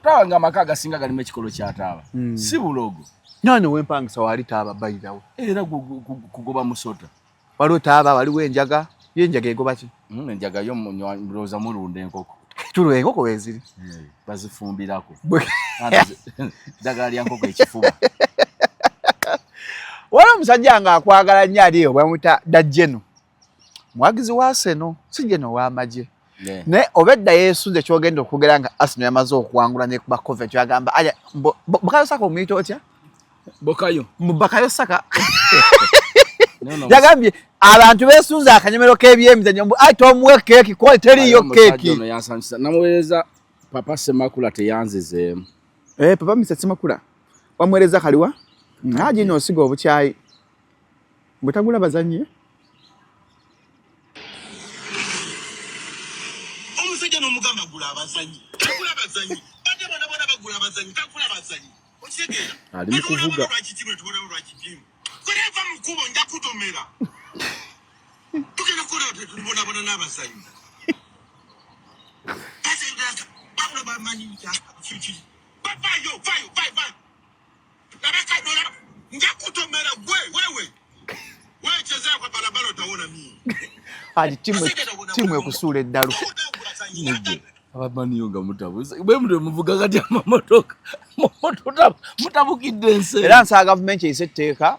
A: taaba nga makaga singa gali mekikolo kya taaba. Si bulogo.
B: Nano wempangisa wali taaba bayidawo.
A: Era kugoba musota.
B: Waliwo taaba waliwo enjaga. Yenjaga egoba ki?
A: Enjaga yo mroza mulunde enkoko.
B: Tulo enkoko weziri.
A: Bazifumbirako. Daga lya nkoko ekifuba.
B: Wala musajja nga akwagala nnyo aliyo bwamuta Dajeno. Mwagizi wa Arsenal, si Jeno wa Maje. Ne obedda yesunze kyogenda okugera nga Arsenal yamaze okuwangula ne kuba Coventry agamba aya Bukayo Saka omuyito otya?
A: Bukayo.
B: Mubakayo Saka. Yagambye abantu besunze akanyemero k'ebyemizannyo tomuwe keeki ko teriyo keeki.
A: Namuweereza Papa Semakula teyanzize.
B: Papa Mr. Semakula. Wamuweereza kaliwa? Naje no sigo obukyayi. Butagula bazannyi.
H: Omusajja n'omugamba gula abazannyi. Tagula bazannyi. Bate bona bagula abazannyi. Tagula bazannyi. Okitegeera.
A: Ali kuvuga.
H: Kureva mukubo nja kutomera. Tukena kura bona n'abazannyi. Base ndaka. Babula bamanyi nja. Chichi. Bayo. Nabeka dola nja kutomera wewe. Wewe chezea kwa barabara utaona mimi.
B: Ali timu ekusula eddalu.
A: Abamani yonga mutabuza. Bwe mtu muvuga kati amamotoka. Mutabukidde ense.
B: Era nsa government esetteeka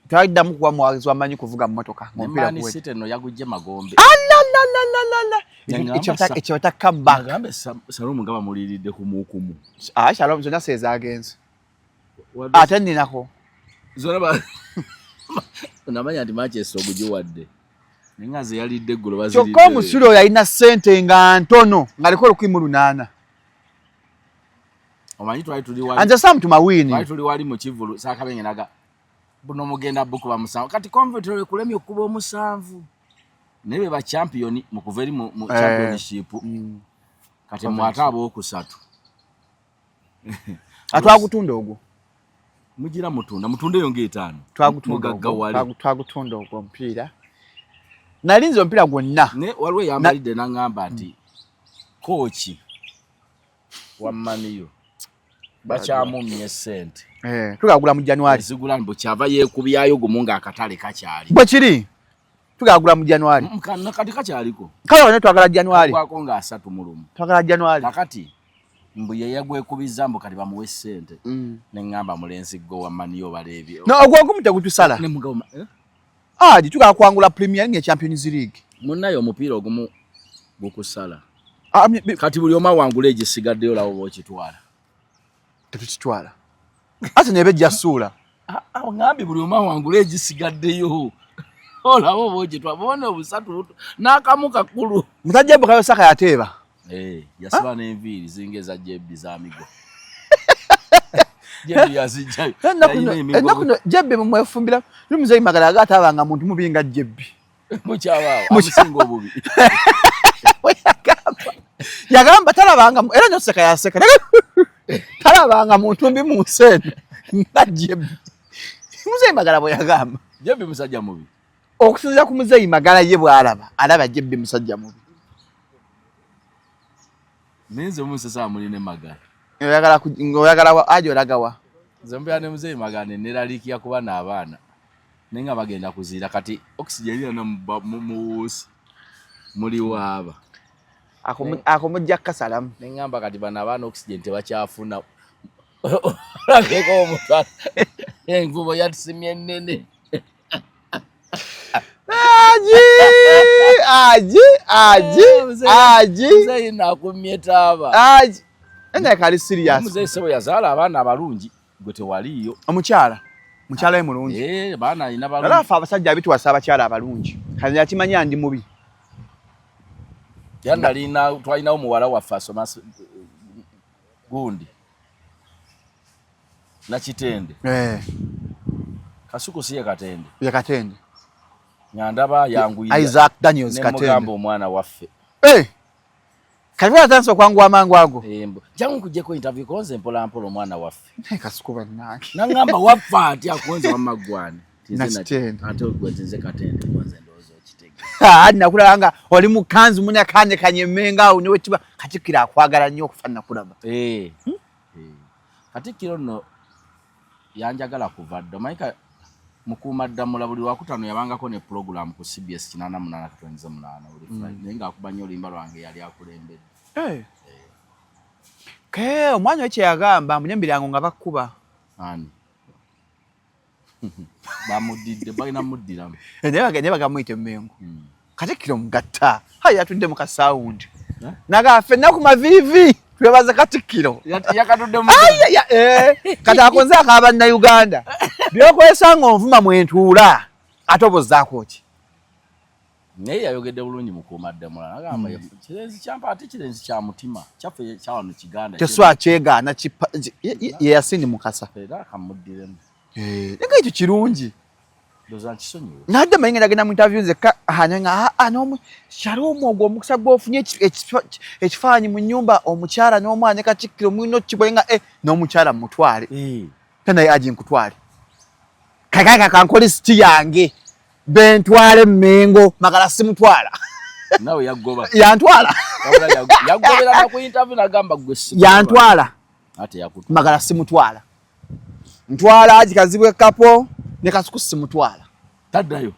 B: twaddamu kuba muwagizi wamanyi kuvuga mmotoka
A: mpira kuwe. Site no yagujje magombe.
B: Ekyo takamba.
A: Nagambe Salom ngaba muliridde kumukumu.
B: Salom zonna seza agenze. Ate ninako.
A: Zona ba unamanya ndi Manchester ogujiwadde. Ningaze yalidde golo bazilidde.
B: Kyokka omusulo yalina ssente nga ntono ngaliko Lukimulunana.
A: Omanyi twali tuli wali.
B: Anja Sam tumawini.
A: Twali tuli wali mu kivulu sakabenye naga. Buno mugenda bukuba musanvu. Kati Coventry kulemye okuba omusanvu. Nebe ba champion mu kuveri mu championship. Kati mwatabo okusatu.
B: Atwagutunda ogwo.
A: Mugira mutunde yonge 5.
B: Twagutunda ogwo mpira. Nalinze mpira gwonna.
A: Ne waliwo yambalide nangamba ati coach wa Maniyo bachamumye sente.
B: Tugagula mu January.
A: Zigula mbo kyava yekubyayo gumunga akatale kakyali.
B: Bwe kiri. Tugagula mu January.
A: Mukana kati kakyaliko.
B: Kale ne twagala January.
A: Kwako nga 3 mulumu.
B: Twagala January.
A: Kakati mbu yeyagwe kubiza mbo kati bamuwe sente. Ne ngamba mulenzi go wa Maniyo balebye.
B: No ogwo gumute gutusala.
A: Ne mugoma.
B: Tuga kwangula Premier League Champions League.
A: Munayo omupiira ogumu gukusala. Kati buli oma wangule egisigaddeyo lawo bokitwala.
B: Tetutwala. Ate nebe jasula.
A: Ngambi buli oma wangule egisigaddeyo. Olawo bokitwala. Bona obusatu n'akamuka kulu.
B: Mutajja Bukayo Saka yateeba.
A: Yasiba n'enviiri zingeza jebbi za migo. Jebbi yazijja.
B: Jebbi mwefumbira. Lumuze imagala agataba muntu mubinga jebbi.
A: Mukyabaawo amusinga obubi.
B: Yagamba talabanga era nyo Seka yaseka. Talabanga muntu mbi mu nsene. Nga jebbi. Muze imagala bwe yagamba.
A: Jebbi musajja mubi.
B: Okusinza ku muze imagala ye bwalaba. Alaba jebbi musajja mubi.
A: Nenze musasa muline magala.
B: Oyagala ajo lagawa.
A: Zambia ne muze imagane neralikiya kuba n'abaana. Nenga bagenda kuzira kati oxygen na musi muri waba
B: akomujja kasalamu
A: nengamba kati bana abana oxygen tebakyafuna akeko omutwa envubo yatusimye nene aji zaina kumyetaba
B: aji enda kali serious
A: muze sebo yazala abana abalungi gote waliyo
B: omukyala mukyala mulungi
A: bana ina balungi
B: alafa abasajja abituwasa abakyala abalungi kali yakimanya ndi mubi
A: yanda lina twalina omuwala wa faso mas gundi na kitende kasuku siye katende
B: ya katende
A: nyandaba yangu
B: Isaac Daniels katende
A: mugambo omwana waffe
B: Kavira tanso kwangu amangu ago.
A: Jangu kujeko interview konze mpola omwana waffe.
B: Kasukuba nange.
A: Nangamba wapfa ati akonze wamagwane. ate ogwetinze katende kwanze ndozo kitege
B: nakulanga oli mu kanzu munya kanye kanyemmenga awo ne wetiba Katikkiro akwagala nnyo okufanana kulaba
A: Katikkiro nno yanjagala kuva dda maika mukuma ddamula buli wakutano yabangako ne program ku CBS 88.8 buli Friday naye ng'akubanya olimba lwange yali akulembedde
B: omwanya we kyeyagamba munyembiryango nga bakkuba
A: ani bamudidde balina muddiramu
B: naye bagamuyita Mmengo Katikkiro mugatta yatudde mu kasawundi nagafe naku mavivi twebaza Katikkiro
A: yakatudde mu
B: kati akonze akaba na Uganda byokwesanga onvuma mwentuula ate obozaako ki
A: naye yayogedde bulungi mukuuma ddamula nagamba kirenzi kyampa ate kirenzi kya mutima kyaffe kyawano Kiganda
B: teswa kyegaana ye yasindi mukasa
A: era akamuddiremu
B: nenga ekyo kirungi
A: ndoza nkisonyiwe
B: nadde mayinga nagenda mu interview nzekka hananga n'omu Shalom ogwo omukisa gwofunye ekifaanyi mu nnyumba omukyala n'omwana Katikkiro mulina okukibwenga n'omukyala mutwale naye aji nkutwale kakaka kankole siti yange bentwale Mmengo magala simutwala
A: nawe yagoba
B: yantwala
A: yagobera na ku interview nagamba gwe
B: yantwala
A: ate yakutwala
B: magala simutwala ntwala aji kazibwe kapo ne kasuku simutwala taddayo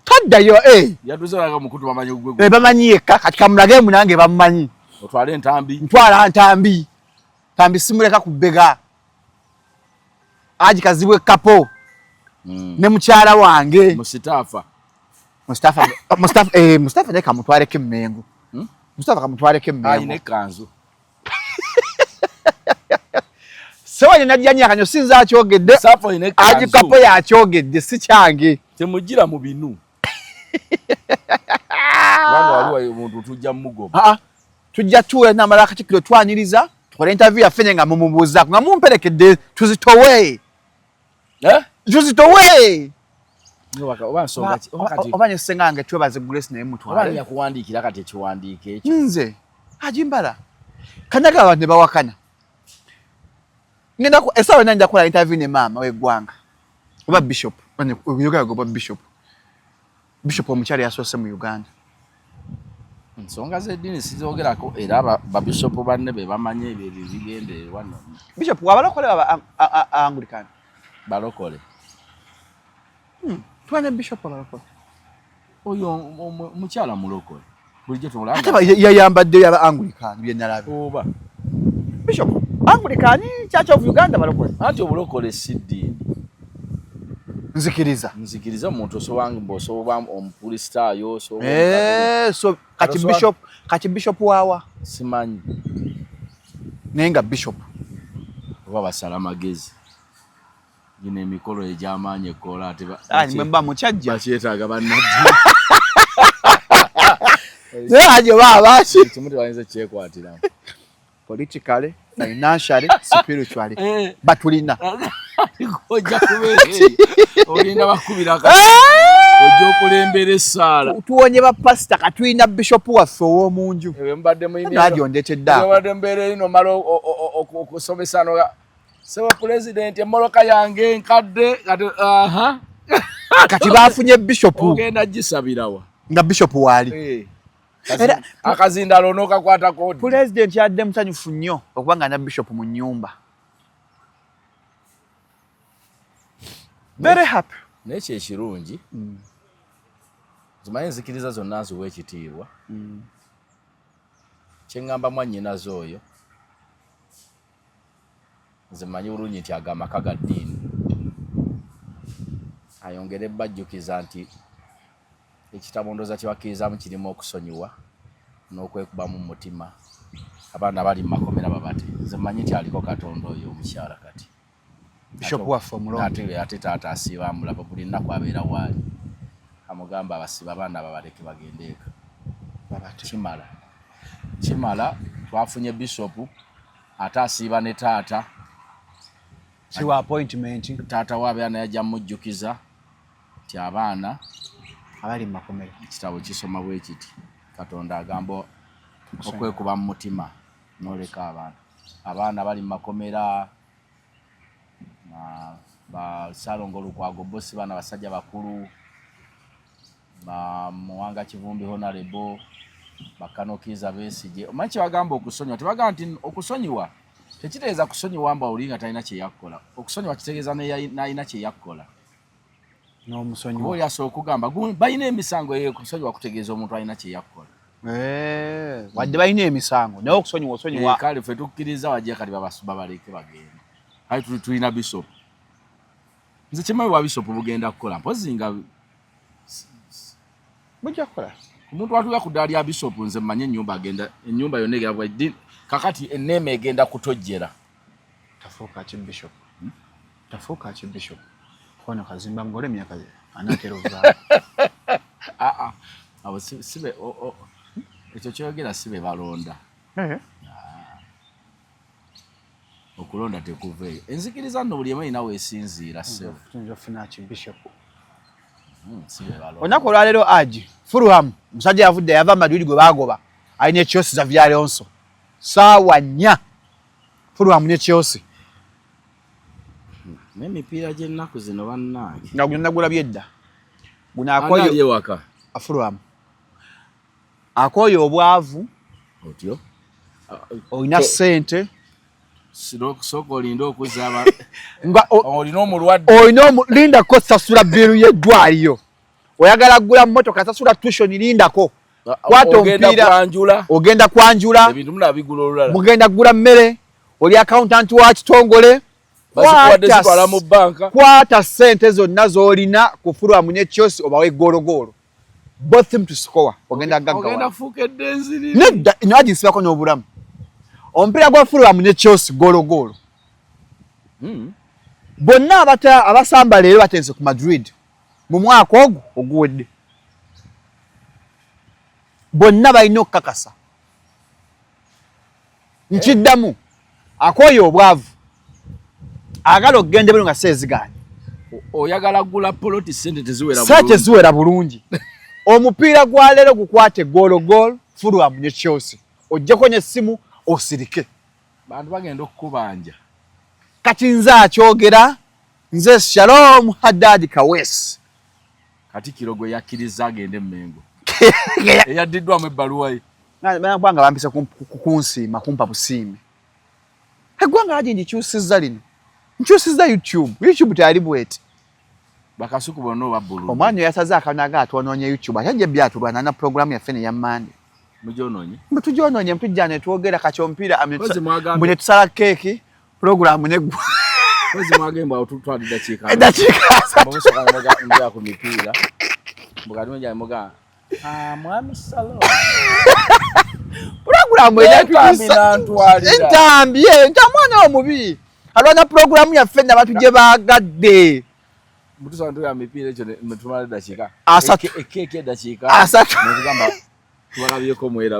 A: yaduzaga mukutu bamanyi gwe
B: bamanyi kati kamulage munange bamumanyi
A: otwale ntambi
B: ntwala ntambi simuleka kubega aji kazibwe kapo ne mukyala wange Mustafa ne kamutwaleke Mmengo Mustafa kamutwaleke Mmengo
A: ayine kanzu
B: Sewanye najjanya kanyo sinza akyogedde aji kapo yakyogedde si kyange
A: temugira mu binu wano waliwo omuntu tujja mugoba
B: tujja tuwe namala Katikkiro twaniriza tukole interview yafenye nga mumubuuza nga mumperekedde tuzitowe tuzitowe obanye sengange twebaze Grace naye mutwale
A: obanye yakuwandiikira kati ekiwandiiko ekyo
B: nze ajimbala kanyaga abantu ne bawakana ngenda ku esawa nanja kola interview ne mama w'eggwanga oba bishop oyoga go bishop omukyala yasoose mu Uganda
A: nsonga z'eddiini sizogerako era ba bishop banne be bamanye ebyo bigendererwa nno
B: bishop wabalokole baba Anglican
A: balokole
B: twana bishop abalokole
A: oyo mukyala mulokole bulijjo tumulanga
B: ate yayambadde yaba Anglican bye nalabe
A: oba
B: bishop Anglican Church of Uganda balokole
A: ati obulokole si ddiini nzikiriza omuntu osobange mbosoba omupulistaayo
B: so kati bishop wawa
A: simanyi
B: nenga bishop
A: oba basala amagezi gino emikolo egy'amaanyi ekola ate
B: mwemba mukyajja
A: bakyetaaga bannaddi
B: ajo baba
A: kimu tebayinza kyekwatiramu
B: politically, financially, spiritually. Batulina.
A: Ojja kubeere. Olina bakubira kati. Ojja okulembera essaala.
B: Tuwonye ba pastor katulina bishop waffe ow'omunju.
A: Mbadde muyimira.
B: Naajo ndetedde.
A: Mbadde mbeere ino malo okusomesa no. Sebo president emmoloka yange nkadde kati
B: kati bafunye bishop.
A: Ogenda gisabirawa.
B: Nga bishop wali.
A: Era akazindalo nokakwata kodi.
B: President yadde musanyufu nnyo okubanga na bishop mu nyumba. Very happy.
A: N'ekyo ekirungi. Zimanyi nzikiriza zonna nziwa ekitiibwa. Kyengamba mwannyinazo oyo. Zimanyi bulungi nti aga amaka ga ddiini. Ayongere bajjukiza nti ekitabo ndooza kyebakkirizamu kirimu okusonyiwa n'okwekubamu mu mutima. Abaana bali mu makomera babate. Zimanyi nti aliko Katonda oyo omukyala kati.
B: Bishop waffe omulonde.
A: Ate taata asiiba amulaba buli nnaku abeera waali. Amugamba abasiba abaana babaleke bagendeeka. Kimala twafunye bishop ate asiiba ne taata.
B: Kiwa appointment.
A: Taata waabeera yajja mujjukiza nti abaana
B: abali mu makomera.
A: Ekitabo kisoma bwe kiti. Katonda agamba okwekuba mu mutima n'oleka abaana. Abaana bali mu makomera ba Salongo Lukwago bosi bana basajja bakulu ba Muwanga Kivumbi Honorable bakanokiza besije omanchi bagamba okusonyiwa tebaga nti okusonyiwa tekitegeeza kusonyiwa mba olinga talina kye yakkola okusonyiwa kitegeeza n'ayina kye yakkola
B: n'omusonyiwa
A: oli asobola okugamba balina emisango eyo kusonyiwa kutegeeza omuntu alina kye yakkola
B: wadde balina emisango naye okusonyiwa osonyiwa
A: kale ffe tukkiriza wajja kali babaleke bagenda kale tulina bishop nze kimanyi wa bishop bugenda kukola mpozi nga
B: bujja kukola
A: omuntu atuuka ku ddaala lya bishop nze mmanyi ennyumba yonna egera bweddi kakati enneema egenda kutojjera
B: tafuuka ki bishop kono kazimba mugole emyaka anaatera ovaayo
A: abo sibe ekyo kyogera sibe balonda okulonda tekuveeyo enzikiriza nno buli emu erina weesinziira
B: olunaku olwaleero agi Fulham musajja yavudde yava Madrid gwe baagoba alina ekyosi za Villarreal Alonso saawa 4 Fulham ne Chelsea
A: n'emipiira gy'ennaku zino bannange
B: nga gunagula byedda gunakoye
A: waka
B: Fulham akoye obwavu
A: otyo
B: olina ssente
A: sooka olinda okuzaaba
B: nga
A: olina omulwadde
B: lindako sasula biru y'eddwaliro oyagala kugula mmotoka sasula tuition lindako kwata omupiira ogenda kwanjula
A: ebintu munabigula olulala
B: mugenda kugula mmere oli accountant wa kitongole kwata ssente zonna z'olina ku Fulham ne Chelsea obawe gologolo both them to score ogenda
A: fukedde enziri
B: nedda inaji nsibako n'obulamu omupiira gwa Fulham ne Chelsea gologolo bonna abasamba leero batense ku Madrid mu mwaka ogwo oguwedde bonna balina okukakasa nkiddamu akoye obwavu agala okugenda bino nga seezigaanye
A: oyagala kugula poloti sente
B: teziwera bulungi omupiira gwa leero gukwate gologolo Fulham ne Chelsea ojjeko n'essimu osirike
A: bantu bagenda okukubanja
B: kati nze akyogera nze Shalom Haddad Kawesi
A: Katikkiro gwe yakkiriza agende Mmengo eyaddiddwamu ebbaluwa ye
B: banga bampisa kunsiima kumpa busiime eggwanga agi ndikyusizza lino nkyusizza YouTube teyali bweti
A: bakasuku bonna oba Burundi
B: omwana oyo yasaze akanaga atwonoonye YouTube ate jje byatulwana na programu yaffe ne yammande mutugyononye mutujja ne twogera kati omupiira mbu ne tusala keeki programu neggwa
A: Kwezi mwagemba otutwali dakiika ku mipiira mugati mwenja muga mwami Salo
B: programu entambye ntamwana omubi alwana programu yaffe n'abantu gye baagadde
A: mutusantu ya mipiira ekyo netumala dakiika ekeeki dakiika negamba tubalabyeko mwera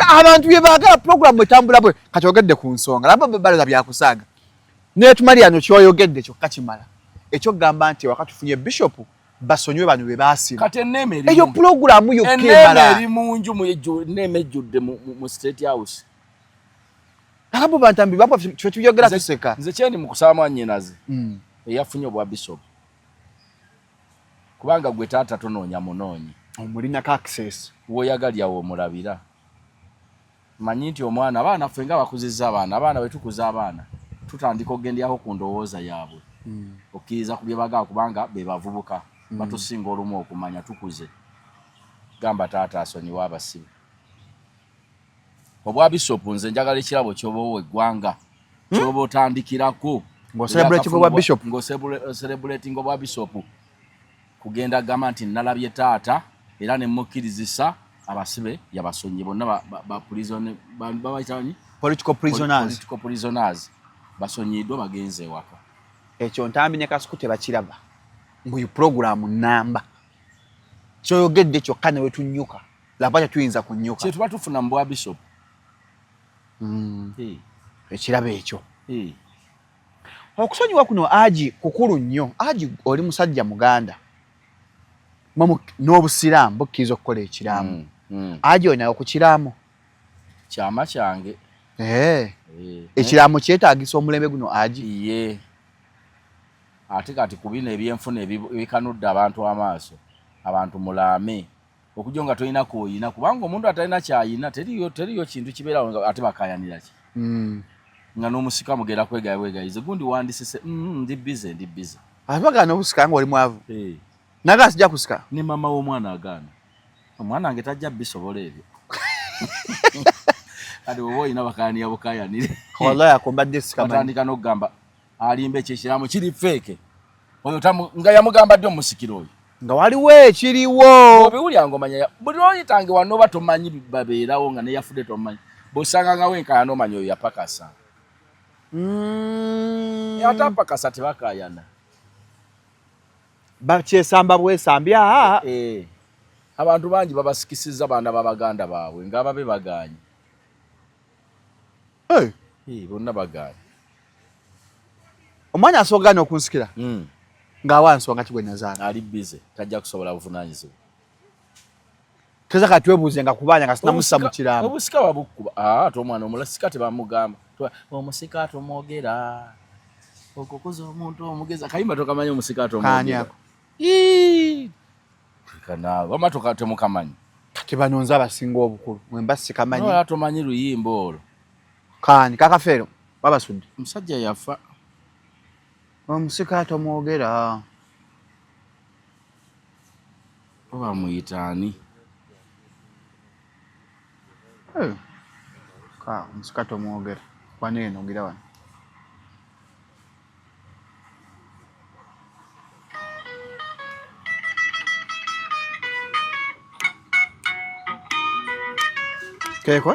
B: abantu bye baagala programu etambula bwe kati ogedde ku nsonga laba balaga byakusaaga netumalirano kyoyogedde kyokka kimala ekyo gamba nti wakati tufunye bishop basonywe bano be baasima
A: kati enneeme
B: eyo programu yokkemala
A: eri munju enneeme ejjudde mu State House
B: abo bantambi bapa kye tuyogera tuseka
A: nze kyendi mu kusaba nnyinaze eyafunye obwa bishop kubanga gwe taata tonoonya munoonyi
B: omulina ka access
A: woyagalya wo mulabira manyi nti omwana abaana ffe nga bakuzizza abaana bwe tukuza abaana tutandika okugendyako ku ndowooza yaabwe okkiriza ku bye bagala kubanga be bavubuka batusinga olumu okumanya tukuze gamba taata asonyiwa abasibe obwa bishop nze njagala ekirabo ky'oba eggwanga ky'oba otandikirako ng'ocelebrating obwa bishop kugenda gamba nti nalabye taata era ne mukkirizisa abasibe yabasonye bonna
B: political
A: prisoners basonyiddwa bagenze ewaka
B: ekyo ntambi ne kasuku tebakiraba nguyu programu namba kyoyogedde kyokka ne wetunyuka laba tetuyinza kunyuka
A: kyetuba tufuna mu bwa bishop
B: ekirabo ekyo okusonyiwa kuno agi kukulu nnyo agi oli musajja muganda n'obusiraamu bukkiriza okukola ekiraamu agi onayo ku kiraamu
A: kyama kyange
B: ekiraamo kyetaagisa omulembe guno aji
A: ye ate kati kubina ebyenfuna ebikanudde abantu amaaso abantu mulame okujja nga tolina kwoyina kubanga omuntu atalina kyayina teriyo kintu kibeerawo ate bakayanira ki nga n'omusika mugera kwegayize gundi wandisise ndi bize
B: abagana obusika nga oli mwavu naga sijja kusika
A: ne mama w'omwana agaana omwana wange tajja bisobola ebyo kati oba olina bakaaniya bukayanire
B: wallahi akombadde sika
A: batandika n'okugamba alimba ekyekirambo kiri feke oyo nga yamugamba ddi omusikiro oyo
B: nga waliwo ekiriwo
A: obiwulya ng'omanya buli oyitange wano oba tomanyi babeerawo nga neyafudde tomanyi bw'osanga nga wenkaya n'omanya oyo yapakasa ate apakasa tebakayana
B: bakyesamba bwesambya
A: abantu bangi babasikisizza baana babaganda baabwe nga babe baganye bonna baganye
B: omwana asogana okunsikira ng'awa nsonga kigwe nazaala
A: ali bize tajja kusobola buvunaanyizibwa
B: teza katwebuuze nga kubanya nga sinamussa mu kiraamo
A: obusika babukkuba ate omwana omulasika tebamugamba omusika atomwogera okukuza omuntu omugezi akayimba tokamanyi omusika atomwogera kanaawe wamatoka temukamanyi
B: kati banonza abasinga obukulu mwemba sikamanyi
A: no atomanyi luyimba olwo
B: kani kakafeero babasudde
A: omusajja yafa
B: omusika atomwogera
A: oba muyitaani
B: omusika tomwogera waneeno ogira wano kekwa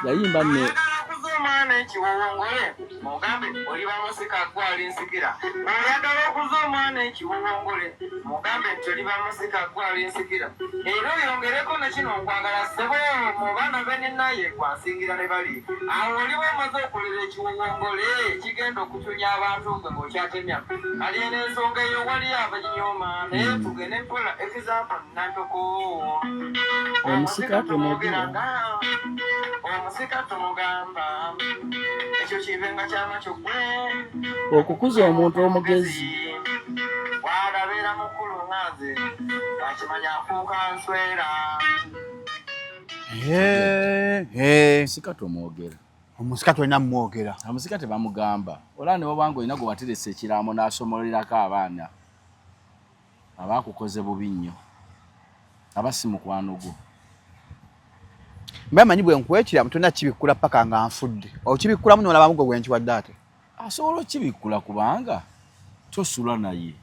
A: yayimba ne
H: omwana ekiwowongole mugambe oli bamusika gwali nsikira oyagala okuza omwana ekiwowongole mugambe nti oli bamusika gwali nsikira era oyongereko nekino nkwagala ssebo mu baana bene naye gwansingira ne bali awo oli bwamaze okulera ekiwowongole kigenda okutunya abantu gwe ng'okyatemya ali n'ensonga eyo wali abanyinyoma naye tugende nkola example nantoko
A: omusika tomwogera
H: omusika tomugamba ekyo kibenga kyamacyo gwe
A: okukuza omuntu omugezi
H: walabeera mukulu nganze akimanya afuuka nswera
A: omusika tomwogera
B: omusika tolina mumwogera
A: omusika tebamugamba olaba ne bwobanga olina gwe wateresa ekiraamo n'asomolerako abaana abakukoze bubi nnyo abasi mukwano gwo
B: mbamanyi bwe nkuwa ekiraamo tolina kibikkula paka nga nfudde okibikkulamu n'olabamu gwe bwenkiwadde ate
A: asobola okibikkula kubanga tosula naye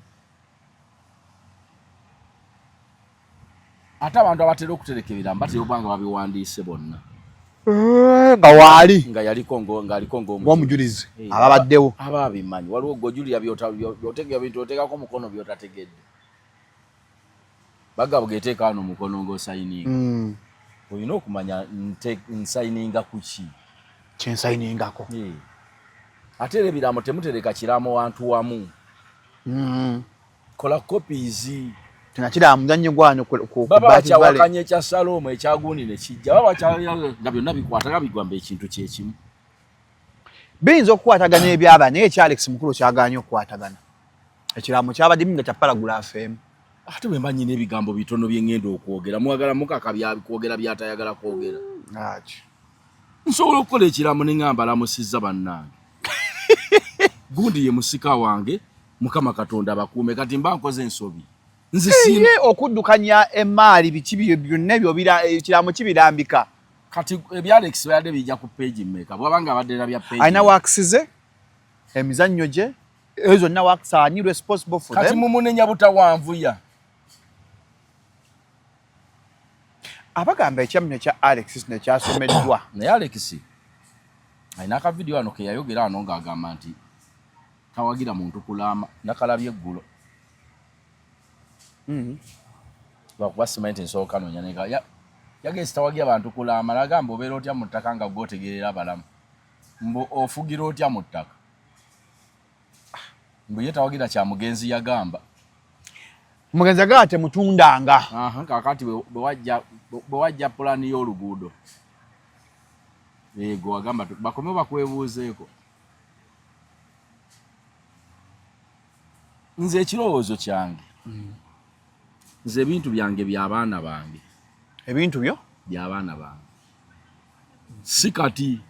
A: ate abantu abatera okutereka ebiramu batera okubanga babiwandiise bonna
B: nga waali
A: nga yaliko
B: ng'omujulizi ababaddewo
A: aba abimanyi waliwo gojulira byotega bintu oteekako omukono byotategedde bagabuga eteeka wano omukono ng'osayininga olina okumanya nsayininga ku ki
B: kyensayiningako
A: ate era ebiraamo temutereka kiraamo wantu wamu kola copies
B: tinakira muzannyo gwano
A: baba bakyawakanya ekya Saloomu ekyagundi ne kijja baba nga byonna bikwataga bigwamba ekintu kyekimu
B: biyinza okukwatagana ebyaba naye ekya Alex mukulu kyaganye okukwatagana ekiraamo kyabadde nga kya paragraph emu
A: ate bwe mba nyina ebigambo bitono bye ngenda okwogera mwagala mukaka kwogera byatayagala kwogera nsobola okukola ekiraamo ne ngamba lamusizza bannange gundi ye musika wange Mukama Katonda bakuume kati mba nkoze ensobi
B: nzisina okuddukanya emaali biki byonna ebyo ekiraamo kibirambika
A: kati ebya Alex bayadde bijja ku page mmeka bwabanga abadde na bya page
B: alina waksize emizannyo gye ezo zonna wakisa ani responsible for them
A: kati mumunenya butawanvuya
B: abagamba ekyamunye kya Alex nekyasomeddwa
A: naye Alex alina aka video ano ke yayogera ano ng'agamba nti tawagira muntu kulama nakalabye eggulo lwakuba simenti nsooka nonyaneka yagezi tawagira bantu kulama nagamba obeera otya mu ttaka nga gwotegerera abalamu mbo ofugira otya mu ttaka mbu ye tawagira kya mugenzi yagamba
B: mugenzi agate mutundanga
A: kakati bwe wajja pulani y'oluguudo ego wagamba bakome bakwebuuzeeko nze ekirowoozo kyange nze ebintu byange by'abaana bange
B: ebintu byo
A: by'abaana bange si kati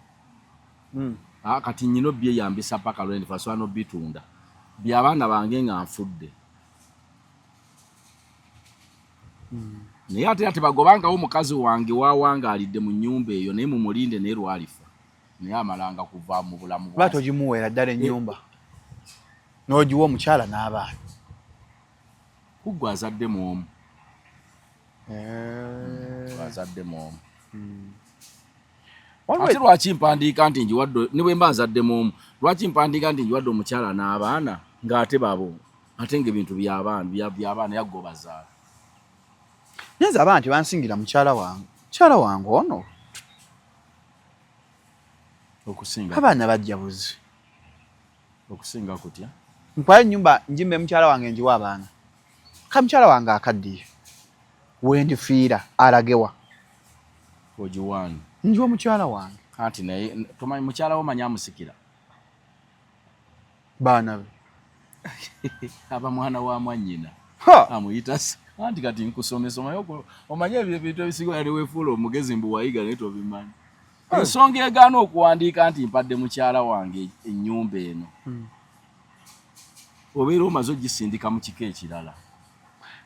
A: kati nyino byeyambisa paka lwendi fasola n'obitunda by'abaana bange nga nfudde naye ate bagobangawo mukazi wange wawangaalidde mu nnyumba eyo naye mumulinde naye lwalifa naye amalanga kuva mu bulamu bwa
B: lwaki ogimuweera ddala ennyumba n'ogiwa omukyala n'abaana
A: kuggwe azaddemu omu azaddemu omu ate lwaki mpandiika nti njiwadde ne bwe mba nzaddemu omu lwaki mpandiika nti njiwadde omukyala n'abaana ng'ate babo ate ng'ebintu by'abaana yaggo bazaala
B: nyenza abaana tebansingira mukyala wange ono
A: okusinga
B: abaana bajja buzi
A: okusinga kutya
B: nkwale ennyumba njimbe mukyala wange njiwa abaana ka mukyala wange akaddiye wendifiira alagewa
A: ogiwaani
B: njiwa mukyala wange
A: anti naye tomanyi mukyala wo manyi amusikira
B: baana be
A: aba mwana wa mwannyina amuyita anti kati nkusomesa omanyi ebyo ebintu ebisinga yali weefuula omugezi mbu wayiga naye tobimanyi ensonga egaana okuwandiika nti mpadde mukyala wange ennyumba eno obeera omaze ogisindika mu kika ekirala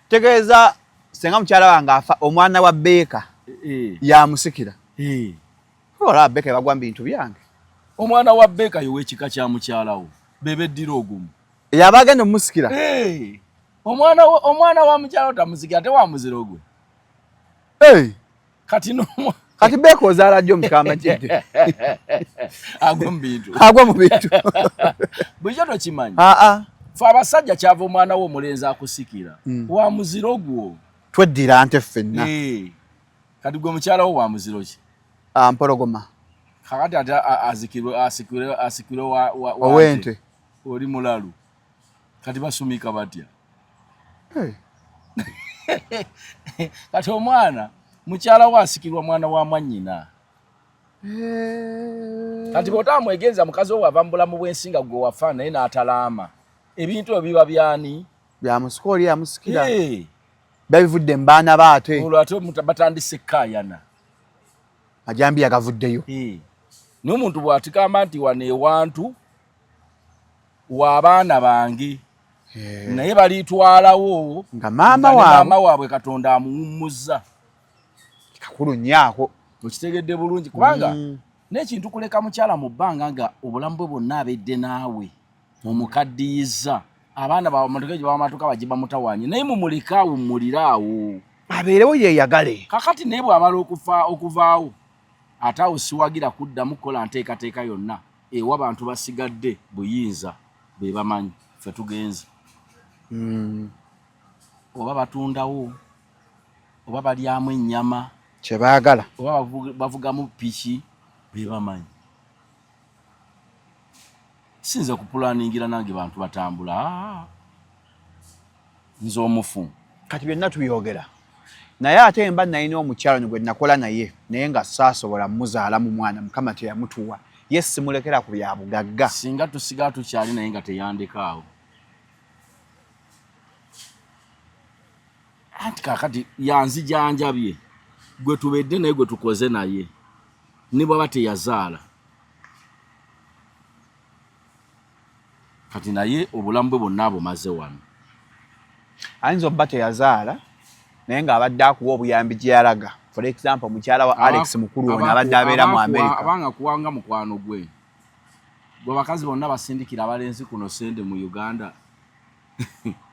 B: tegeeza senga mukyala wange afa omwana wa Beeka yamusikira olaba Beeka bagwa mu bintu byange
A: omwana wa Beeka yow'ekika kya mukyalawo bebeddira ogumu
B: yaba agenda omusikira
A: omwana wa mukyalawo tamusikira ate wamuzira ogwe
B: kati Beeka ozaala jjo mukamajjedde
A: agwa mu bintu bulijjo tokimanyi fe abasajja kyava omwana wo omulenzi akusikira wamuzira ogwo
B: tweddira nte ffenna
A: kati gwe mukyalawo wamuziro ki
B: mpologoma
A: kakati ate asikirwe
B: owente
A: oli mulalu kati basumika batya kati omwana mukyala we asikirwa mwana wa mwannyina kati bw'otamwegenza mukazi wo wava mu bulamu bw'ensinga gwe wafa naye n'atalaama ebintu ebyo biba byani
B: byamusika oli yamusikira babivudde mu baana baate
A: olwo ate batandise ekkaayana
B: majambi yagavuddeyo
A: naye omuntu bw'atikamba nti wano ewantu w'abaana bange naye balitwalawo
B: nga maama
A: waabwe Katonda amuwummuzza
B: kakulu nnyo ako
A: okitegedde bulungi kubanga n'ekintu kuleka mukyala mu bbanga nga obulamu bwe bwonna abedde naawe omukaddiyiza abaana bamatuka gye bamatuka bagiba mutawanyi naye mumuleka awummulire awo
B: abeerewo yeeyagale
A: kakati naye bw'amala okuvaawo ate awo siwagira kuddamu kukola nteekateeka yonna ewa abantu basigadde buyinza be bamanyi ffe tugenze oba batundawo oba balyamu ennyama
B: kyebaagala
A: oba bavugamu piki be bamanyi sinza kupulaningira nange bantu batambula nze omufu
B: kati byonna tubyogera naye ate mba nalina omukyalo gwe nakola naye naye nga saasobola muzaala mu mwana mukama teyamutuwa ye simulekera ku bya bugagga
A: singa tusiga tukyali naye nga teyandikaawo anti kakati yanzijanjabye gwe tubedde naye gwe tukoze naye ne bwaba teyazaala kati naye obulamu bwe bwonna bumaze wano
B: ayinza obba teyazaala naye ng'abadde akuwa obuyambi gye yalaga for example mukyala wa Alex mukulu ono abadde abeera mu America
A: abanga kuwanga mukwano gwe gwe bakazi bonna basindikira abalenzi kuno sente mu Uganda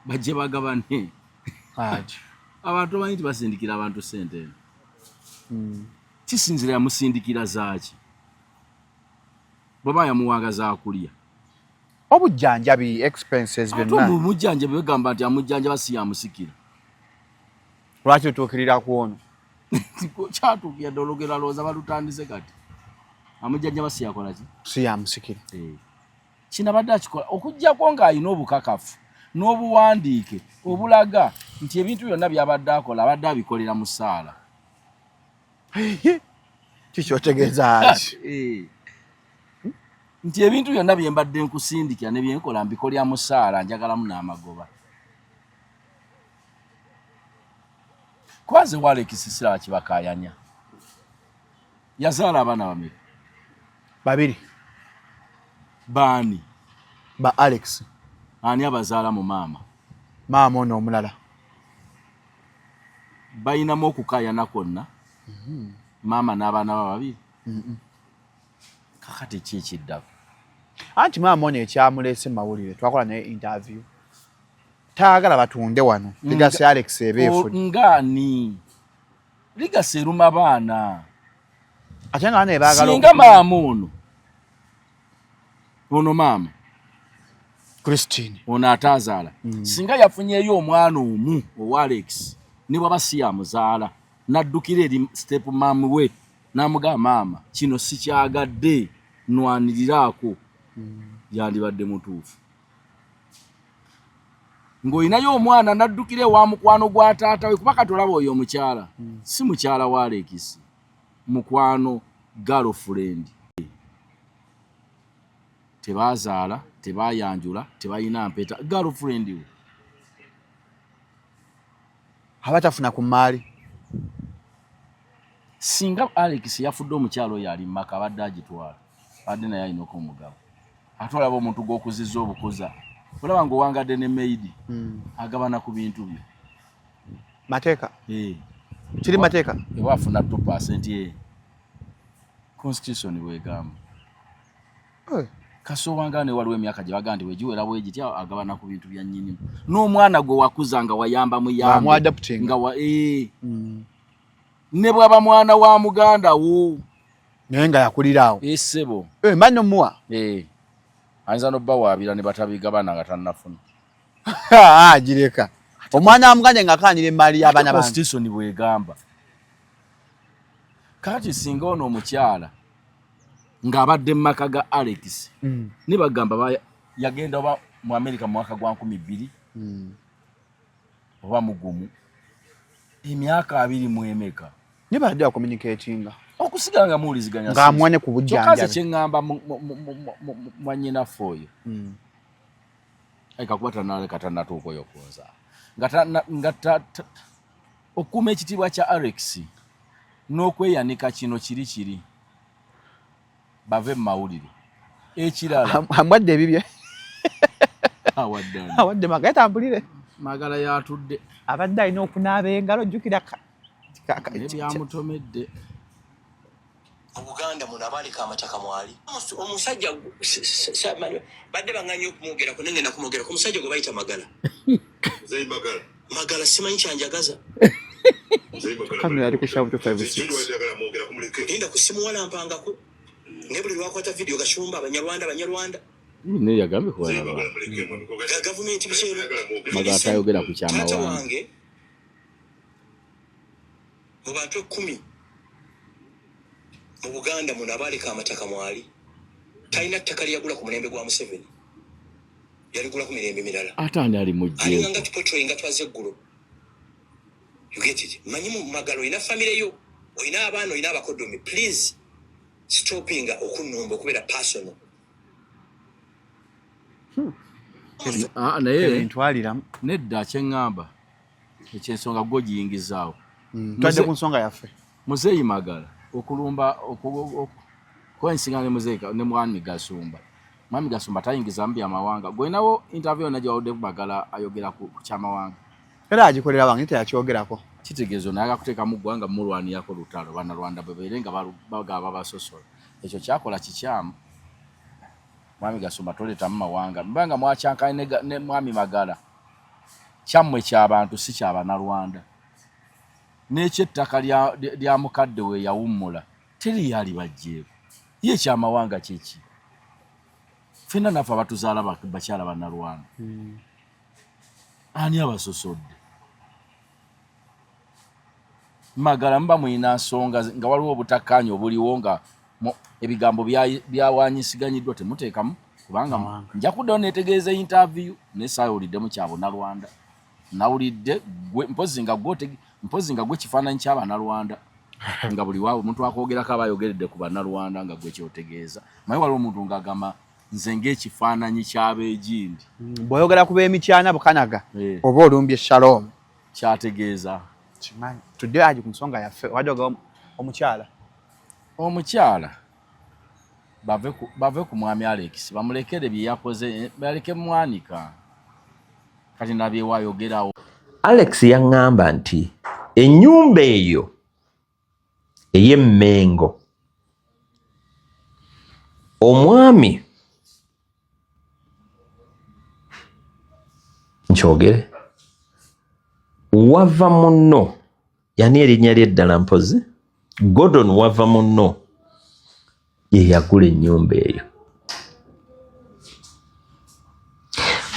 A: bajje bagabane abantu bamanyi nti basindikira abantu sente kisinzira yamusindikira zaaki baba yamuwanga zaakulya
B: obujjanjabi expenses byonna
A: omujjanjabi begamba nti amujjanjaba si yamusikira
B: lwaki tutuukirira ku ono
A: kyatuukira ddologera looza balutandise kati amujjanja basi yakola ki
B: si ya musikire
A: kinabadde akikola okujjako ng'alina obukakafu n'obuwandiike obulaga nti ebintu byonna byabadde akola abadde abikolera mu ssaala
B: kikyotegeeza
A: nti ebintu byonna bye mbadde nkusindikira ne bye nkola mbikolera mu ssaala njagalamu n'amagoba kwaze Alex Sisira kibakayanya yazaala abaana bameka
B: babiri
A: baani
B: ba Alex
A: ani abazaala mu maama
B: ono omulala
A: bayinamu okukayana kwonna maama n'abaana babiri kakati ki ekiddako
B: anti maama ono ekyamulese mu mawulire twakola naye interview taagala batunde wano ligasi Alex ebeefu
A: ngani ligasi eruma baana
B: ate nga bana ebaagala
A: singa maama ono maama
B: Christine
A: ono ataazaala singa yafunyeyo omwana omu owa Alex ne bwaba si yamuzaala n'addukira eri step maami we n'amugamba maama kino sikyagadde nwaniriraako yandibadde mutuufu ng'olinayo omwana n'addukira ewa mukwano gwa taata we kuba kati olaba oyo omukyala si mukyala wa Alex mukwano girlfriend tebazaala tebayanjula tebayina mpeta girlfriend we
B: abatafuna ku maali
A: singa Alex yafudde omukyalo oyo ali maka abadde agitwala badde naye ayinako omugabo ate olaba omuntu gw'okuzizza obukuza olaba ng'owangadde ne maidi agabana ku bintu bye
B: mateeka kiri mateeka
A: ewafuna 2% constitution bwegamba kasowanga ne waliwo emyaka gye baga nti wegiwera bwegitya agabana ku bintu bya nnyinimu n'omwana gwe wakuza nga wayamba muyambe nga ne bwaba mwana wa muganda wo
B: naye nga yakulira awo
A: sebo
B: manno muwa
A: ayinza n'obba waabira ne batabigabana nga tannafuna
B: gireka omwana wa muganda nga akanira emaali y'abaana bange
A: constitution bwegamba kati singa ono omukyala ng'abadde mu maka ga Alex ne bagamba yagenda oba mu America mu mwaka gwa 2000 oba mugumu emyaka 2 mu emeka
B: ne badde communicatinga
A: okusigala nga muwuliziganya
B: ng'amwane ku bujjanjabi
A: kyokka kyeŋŋamba mwanyinafu oyo kakuba tannatuuka oyo kunza nga okuuma ekitiibwa kya Alex n'okweyanika kino kiri bave mu mawulire ekirala
B: amwadde ebibye
A: awadde
B: awadde magala tambulire
A: magala yatudde
B: abadde alina okunaaba engalo jjukira
A: byamutomedde
I: Obuganda muno abalika amataka mwali omusajja badde banganya okumwogerako nengenda kumwogerako omusajja gwe bayita magala magala simanyi kyanjagaza
B: kamera yali ku Shabu 256
I: enda kusimuwala mpangako ne buli lwakwata video gashumba abanyarwanda
A: ne yagambe kuwala
I: gavumenti biseera
A: magala tayogera ku kyama
I: wange mu bantu 10 mu Buganda muno abalika amataka mwali talina ttaka lyagula ku mulembe gwa Museveni yaligula ku mirembe mirala
A: atani ali mujje
I: ali nga tipotro nga twaze ggulo you get it manyi mu magalo ina family yo oina abaana oina abakodomi please stopping okunnomba okubeera personal
A: naye
B: ntwalira
A: nedda kyeŋŋamba ekyensonga gwo giyingizaawo
B: twadde ku nsonga yaffe
A: muzeeyi magala okulumba kwensinga ne muzeeyi ne mwami gasumba tayingizamu byamawanga gwinawo interview najawudde magala ayogera ku kyamawanga
B: era agikolera wange teyakyogerako
A: kitegeezo naye akuteekamu ggwanga mulwanirako lutalo bannarwanda bebeere nga bagaba basosola ekyo kyakola kikyamu mwami gasumba toleetamu mawanga mbanga mwakyankanye ne mwami magala kyammwe ky'abantu si ky'abannarwanda n'ekyettaka lya mukadde we yawummula teri yali bajjeeko ye kyamawanga kyeki ffenna naffe abatuzaala bakyala bannarwanda ani abasosodde magala mba mulina nsonga nga waliwo obutakkaanya obuliwo nga ebigambo byawanyisiganyiddwa temuteekamu kubanga nja kuddayo netegeeza interview nesayolidde mu kyabo Nalwanda nawulidde mpozi nga gwe kifaananyi ky'Abanalwanda nga buli waawe omuntu akwogerako aba ayogeredde ku Bannalwanda nga gwe kyotegeeza naye waliwo omuntu ng'agamba nze ng'ekifaananyi ky'Abeegindi
B: bw'oyogera ku b'emityana Bukanaga oba olumbye Shalom
A: kyategeeza
B: kimanyi tudde aji ku nsonga yaffe wajoga
A: omukyala bave ku mwami Alex bamulekere bye yakoze baleke mwanika kati nabye wayogerawo.
J: Alex yaŋŋamba nti ennyumba eyo ey'Emmengo omwami nkyogere wava munno yani erinnya ly'eddala mpozi Gordon wava munno ye yagula ennyumba eyo.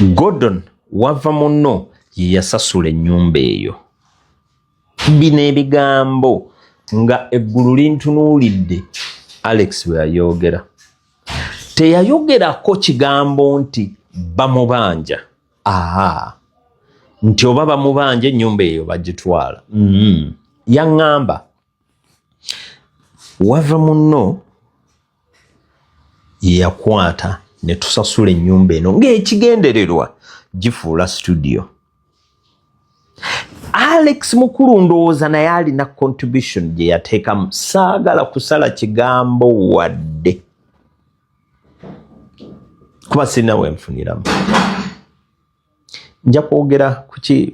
J: Gordon wava munno ye yasasula ennyumba eyo. Bino ebigambo nga eggulu lintunuulidde Alex bwe yayogera teyayogerako kigambo nti bamubanja nti oba bamubanja ennyumba eyo bagitwala. Yaŋŋamba wava munno ye yakwata ne tusasula ennyumba eno ng'ekigendererwa gifuula studio. Alex mukulu ndowooza naye alina contribution gye yateekamu saagala kusala kigambo wadde kuba sirina wenfuniramu. Nja kwogera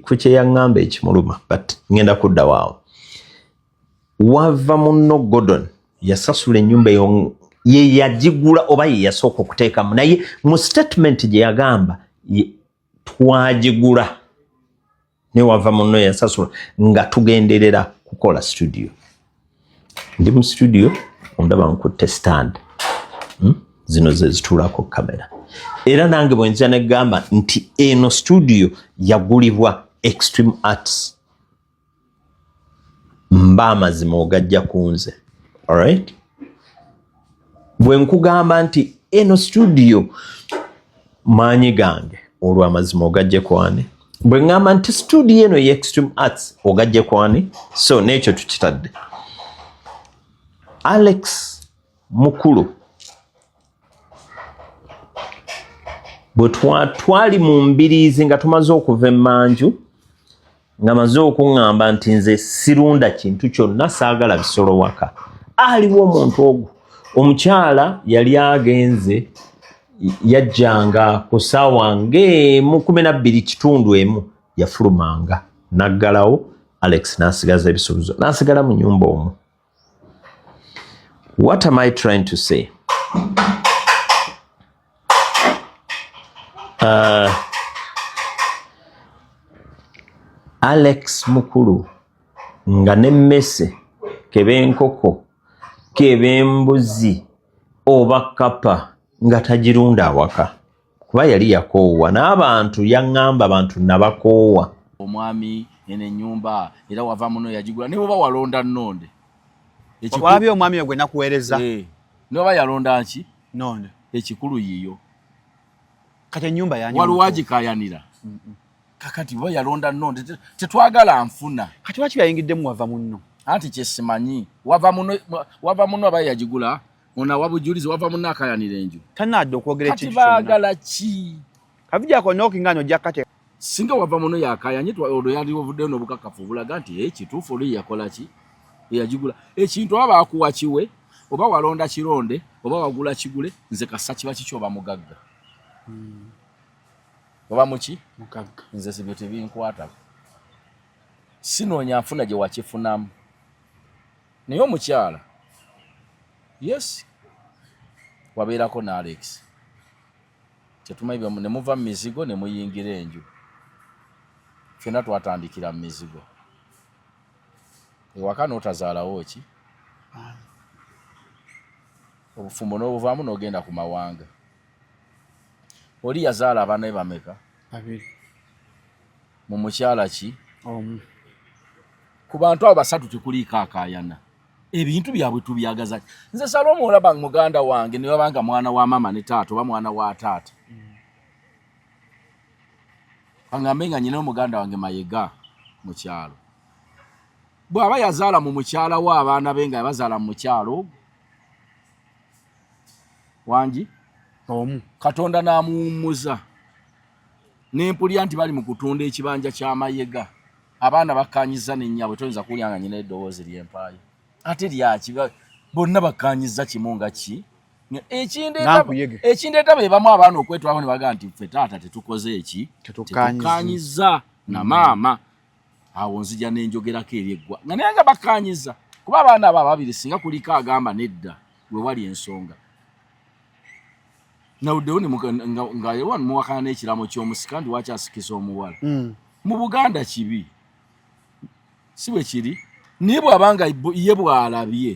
J: ku kye yaŋŋamba ekimuluma but ngenda kudda waawo. Wava munno Gordon yasasula ennyumba eyo ye yagigula oba ye yasooka okuteekamu naye mu statement gye yagamba twagigula ne wava munno yasasula nga tugenderera kukola studio. Ndi mu studio ondaba nkutte stand zino ze zituulako kamera era nange bwe nzija negamba nti eno studio yagulibwa Extreme Arts mba amazima ogajja kunze. Alright, bwe nkugamba nti eno studio maanyi gange olwo amazima ogajje kwani bwe ngamba nti studio eno ye Extreme Arts ogajje kwani so n'ekyo tukitadde. Alex mukulu bwe twali mu mbiriizi nga tumaze okuva emmanju nga maze okuŋŋamba nti nze sirunda kintu kyonna saagala bisolo waka aliwo omuntu ogwo omukyala yali agenze yajjanga ku ssaawa ng'emu 12:15 yafulumanga naggalawo Alex n'asigaza ebisuubizo n'asigala mu nnyumba omwo. What am I trying to say? Alex mukulu nga nemmese keba enkoko keba embuzi oba kapa nga tagirunda awaka kuba yali yakoowa n'abantu yaŋŋamba abantu nabakoowa.
A: Omwami ene ennyumba era wava muno yagigula ne bwoba walonda nnonde
B: wabi omwami gwe nakuweereza
A: ne bwoba yalonda nki
B: nonde
A: ekikulu yiyo
B: kati ennyumba yani
A: waliwagikayanira kakati bwe yalonda nnonde tetwagala nfuna
B: kati lwaki yayingiddemu wava munno
A: anti kyesimanyi wava muno aba yagigula ona wabujulizi wava muno akayanira enju
B: tanadde okwogera ekintu
A: kyonna kati baagala ki
B: kabijako nookingano ojja kate
A: singa wava muno yakayanye olwo yali ovuddeyo n'obukakafu bulaga nti kituufu oli yakola ki eyagigula ekintu oba baakuwa kiwe oba walonda kironde oba wagula kigule nze kasa kiba kiki oba mugagga oba muki mugagga nze sibyo tebinkwata sinoonya nfuna gye wakifunamu naye omukyala yes wabeerako ne Alex tetumanyi ne muva mu mizigo ne muyingira enju ffenna twatandikira mu mizigo ewaka n'otazaalawo ki obufumbo n'obuvaamu n'ogenda ku mawanga oli yazaala abaana be bameka
B: babiri
A: mu mukyala ki omu ku bantu abo basatu tekuliiko akaayana ebintu byabwe tubyagaza nze Salomo olaba muganda wange ne babanga mwana wa mama ne taata oba mwana wa taata angamenga nyina omuganda wange Mayega mu kyalo bw'aba yazaala mu mukyala wa abaana benga yabazaala mu kyalo wangi Katonda n'amuwummuza n'empulya nti bali mu kutunda ekibanja kya Mayega abaana bakanyiza n'ennyabwe toyinza kulyanga nyina eddoboozi ly'empaayo ate lyaki bonna bakanyiza kimunga ki ekindeeta be bamu abaana okwetwako ne bagaa nti ffe taata tetukoze eki tetukanyiza na maama awo nzija n'enjogerako eryeggwa nga naye nga bakanyiza kuba abaana abo ababiri singa kuliko agamba nedda we wali ensonga nawuddewo nga wano muwakana n'ekiramo ky'omusika ndi wakyasikisa omuwala mu Buganda kibi si bwe kiri naye bw'abanga ye bw'alabye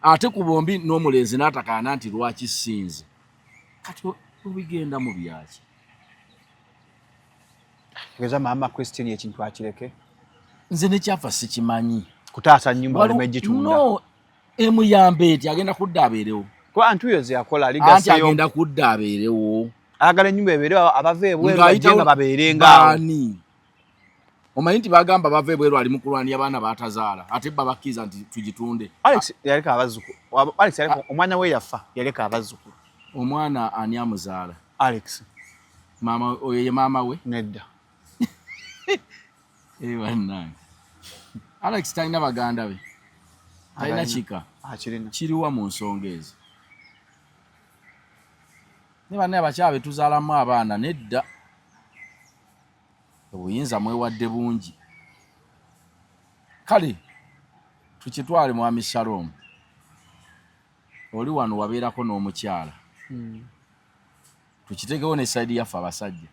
A: ate ku bombi n'omulenzi n'atakaana nti lwaki sinze kati obigenda mu byaki
B: Geza mama question ekintu akireke
A: nze nekyafa sikimanyi
B: kutaasa nnyumba walimu egitunda
A: no emuyambe eti agenda kudda abeerewo
B: kuba antuyo ze yakola aligaseyo
A: agenda kudda abeerewo
B: agala ennyumba ebeerewo abave ebweru bajenga babeerenga
A: bani omanyi nti bagamba bave ebweru ali mu kulwanya abaana batazaala ate babakiza nti tugitunde
B: Alex yaleka abazzukulu Alex yaleka omwana we yafa yaleka abazzukulu
A: omwana ani amuzaala
B: Alex
A: mama oyo ye mama we
B: nedda
A: Ewananga Alex talina baganda be talina kika kiriwa mu nsonga ezo ne banne abakyabe tuzaalamu abaana nedda obuyinza mwewadde bungi kale tukitwale mwami Shalom oli wano wabeerako n'omukyala tukitegewo ne side yaffe abasajja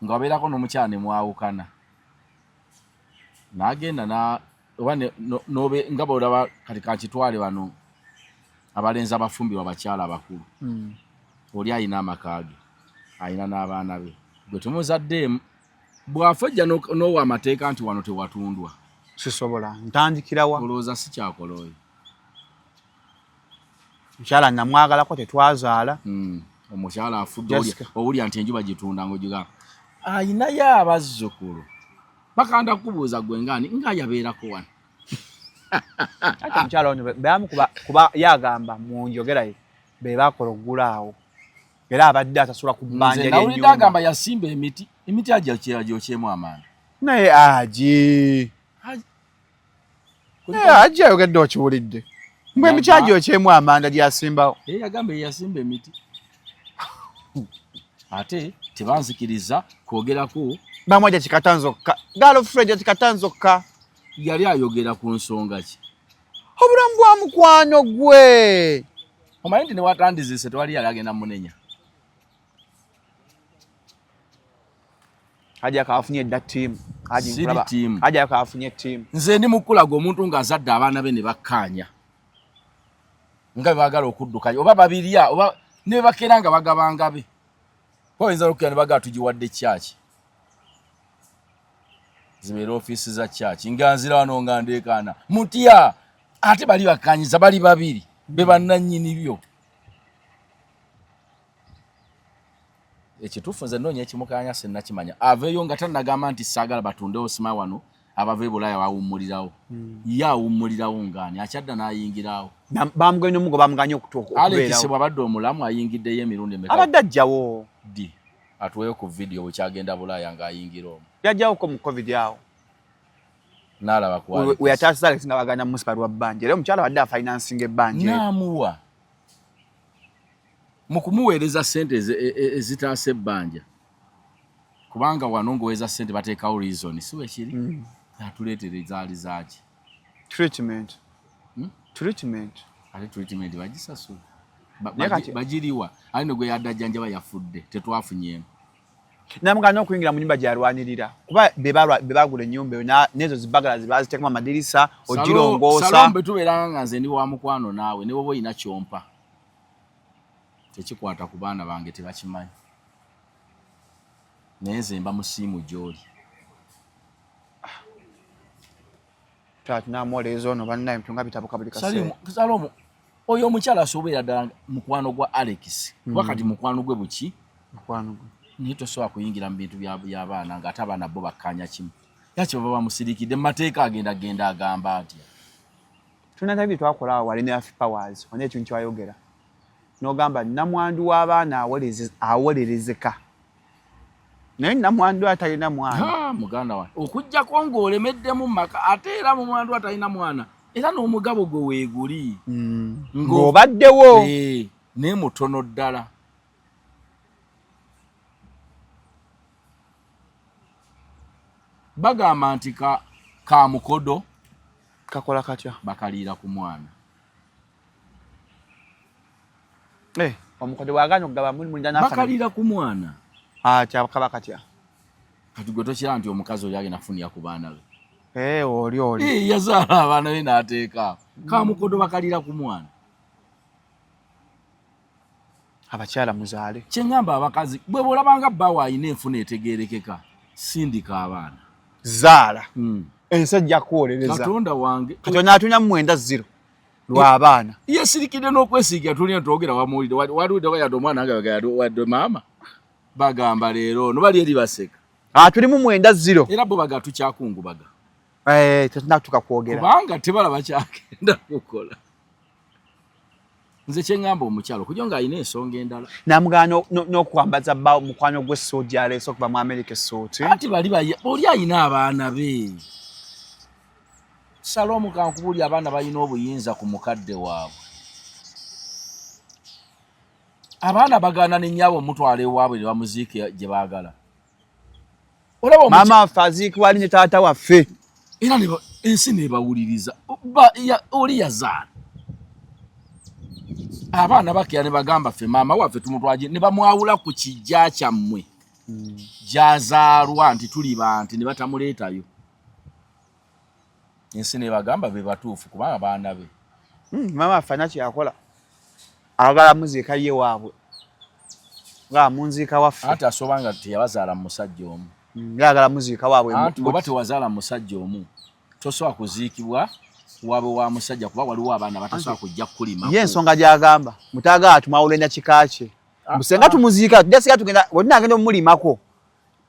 A: nga wabeerako n'omukyala ne mwawukana n'agenda oba nobe nga bw'olaba kati kakitwale wano abalenzi abafumbirwa abakyala abakulu oli ayina amakaage ayina n'abaana be gwe tumuzaddeemu bw'afojja n'owa amateeka nti wano tewatundwa
B: sisobola ntandikirawa
A: olowooza si kyakola oyo
B: mukyala namwagalako tetwazaala
A: omukyala afudde owulya nti enjuba gitunda ng'ogiga ayinayo abazzukulu bakanda kubuuza gwe ngani nga yabeerako wano
B: ate mukyala ono beamu kuba yagamba mu njogera ye be bakola oggulaawo era abadde atasula ku bbanja ly'ennyumba
A: nawulidde agamba yasimba emiti agyokyemu amaanyi
B: naye aji ayogedde okiwulidde mbwe emiti agyokyemu amanda gyasimbawo
A: yagamba yasimba emiti ate tebanzikiriza kwogerako
B: bamwaja kikatanzokka galofreja kikatanzokka
A: yali ayogera ku nsonga ki
B: obulamu bwa mukwano gwe
A: omanyi nti newatandizise tewali yali agenda munenya
B: Haja kafunye da team
A: haja
B: kafunye team
A: nze ndi mukulaga omuntu ngazadde abaana be ne bakkanya nga bagala okuddukanya oba babirya oba ne bakera nga bagabanga be oyinza okukira ne baga tugiwadde kyaki zibeera office za kyaki nganzira wano nga ndeekaana mutya ate bali bakkanyiza bali babiri be bannannyini byo ekituufu nze nnoonya ekimukanya sinnakimanya aveeyo nga tannagamba nti saagala batundewo sima wano abava ebulaaya bawummulirawo ye awummulirawo ngaani akyadda n'ayingirawo
B: bamuganya omugo bamuganya okubeerawo
A: Alex bw'abadde omulamu ayingiddeyo emirundi emeka
B: abadde ajjawo
A: ddi atuweyo ku vidiyo bwekyagenda bulaaya ng'ayingira omwo
B: yajjawoko mu covid awo
A: n'alaba
B: we yataasiza Alex nga baganya municipal wa bbanja era omukyala badde afinansinga ebbanja
A: n'amuwa mu kumuweereza ssente ezitaasa ebbanja kubanga wano ng'oweza ssente bateekawo reason si bwe kiri atuleetera ezaali zaaki
B: treatment
A: ate treatment bagisasula bagiriwa ali ne gwe yaddajjanjaba yafudde tetwafunyeemu
B: namugana okuyingira mu nyumba gyalwanirira kuba be bagula ennyumba eyo n'ezo zibagala zibaziteekamu amadirisa ogirongoosa
A: Salomo bwe tubeeranga nga nze ndi wa mukwano naawe ne bwoba olina kyompa tekikwata ku baana bange tebakimanyi naye nze mba musiimu gy'oli
B: tunamuolezo no bannaye mtunga bitabuka buli kaseera.
A: Salomo oyo omukyala asobeera ddala mukwano gwa Alex. Wakati mukwano gwe buki?
B: Mukwano gwe.
A: Nito so akuyingira mu bintu by'abaana nga ate abaana bo bakkanya kimu. Yaki baba bamusirikidde mu mateeka agenda agamba atya.
B: Tunatabi twakola awo wali ne Afi Powers onye ekintu kyayogera. N'ogamba namwandu w'abaana awolerezeka. Naye namwandu atalina mwana.
A: Muganda wange okujjako ng'olemeddemu maka ate era mu mwandu atalina mwana era n'omugabo gwe weeguli.
B: Ng'obaddewo.
A: Naye mutono ddala. Bagamba nti ka mukodo
B: kakola katya
A: bakaliira ku mwana.
B: Omukodo waganya okugaba muli n'afa.
A: Bakaliira ku mwana.
B: Kyakaba katya.
A: Kati gwe tokira nti omukazi oyo agenda kufunira ku baana be.
B: Oli.
A: Yazaala abaana be n'ateeka. Ka mukodo bakaliira ku mwana.
B: Abakyala muzaale.
A: Kye ngamba abakazi bwe bolabanga bbawo ayina enfuna etegeerekeka sindika abaana.
B: Zaala. Ensajja kuwolereza.
A: Katonda wange.
B: Katonda atunya 9-0 lw'abaana.
A: Yesirikidde n'okwesiiga tulina twogera wamuwulire waliwudde wayadde omwana nga wadde maama. Bagamba leero no bali eri baseka.
B: Tulimu 9-0.
A: Era bo baga tukyakungubaga.
B: Tunatuka kwogera.
A: Kubanga tebalaba kyagenda kukola. Nze kye ngamba omukyalo kujo nga ayina ensonga endala.
B: Namugano n'okwambaza bba mukwano gwe soodi aleese okuva mu America sooti.
A: Ati bali oli ayina abaana be. Salomu kankubuli abaana balina obuyinza ku mukadde waabwe. Abaana bagana n'ennyabo omutwala ewaabwe ne bamuziike gye baagala.
B: Mama aziikibwa ali ne taata waffe.
A: Era ensi nebawuliriza. Oli yazaala. Abaana bakira ne bagamba ffe maama waffe tumutwaje ne bamwawula ku kijja kyammwe. Gyazaalwa nti tuli bantu ne batamuleetayo. Ensi ne bagamba be batuufu kubanga baana be.
B: Mama afanya kyakola. Agala muziika ye waabwe. Nga munziika waffe.
A: Ate asobanga teyabazaala musajja omu.
B: Yagala muziika waabwe.
A: Anti bwe tewazaala musajja omu tosobola kuziikibwa waabwe wa musajja kuba waliwo abaana batasobola kujja kulima.
B: Ye ensonga gy'agamba mutaaga atumawulenya kika kye. Musenga tumuziika tudasiga tugenda wonna agenda omulimako.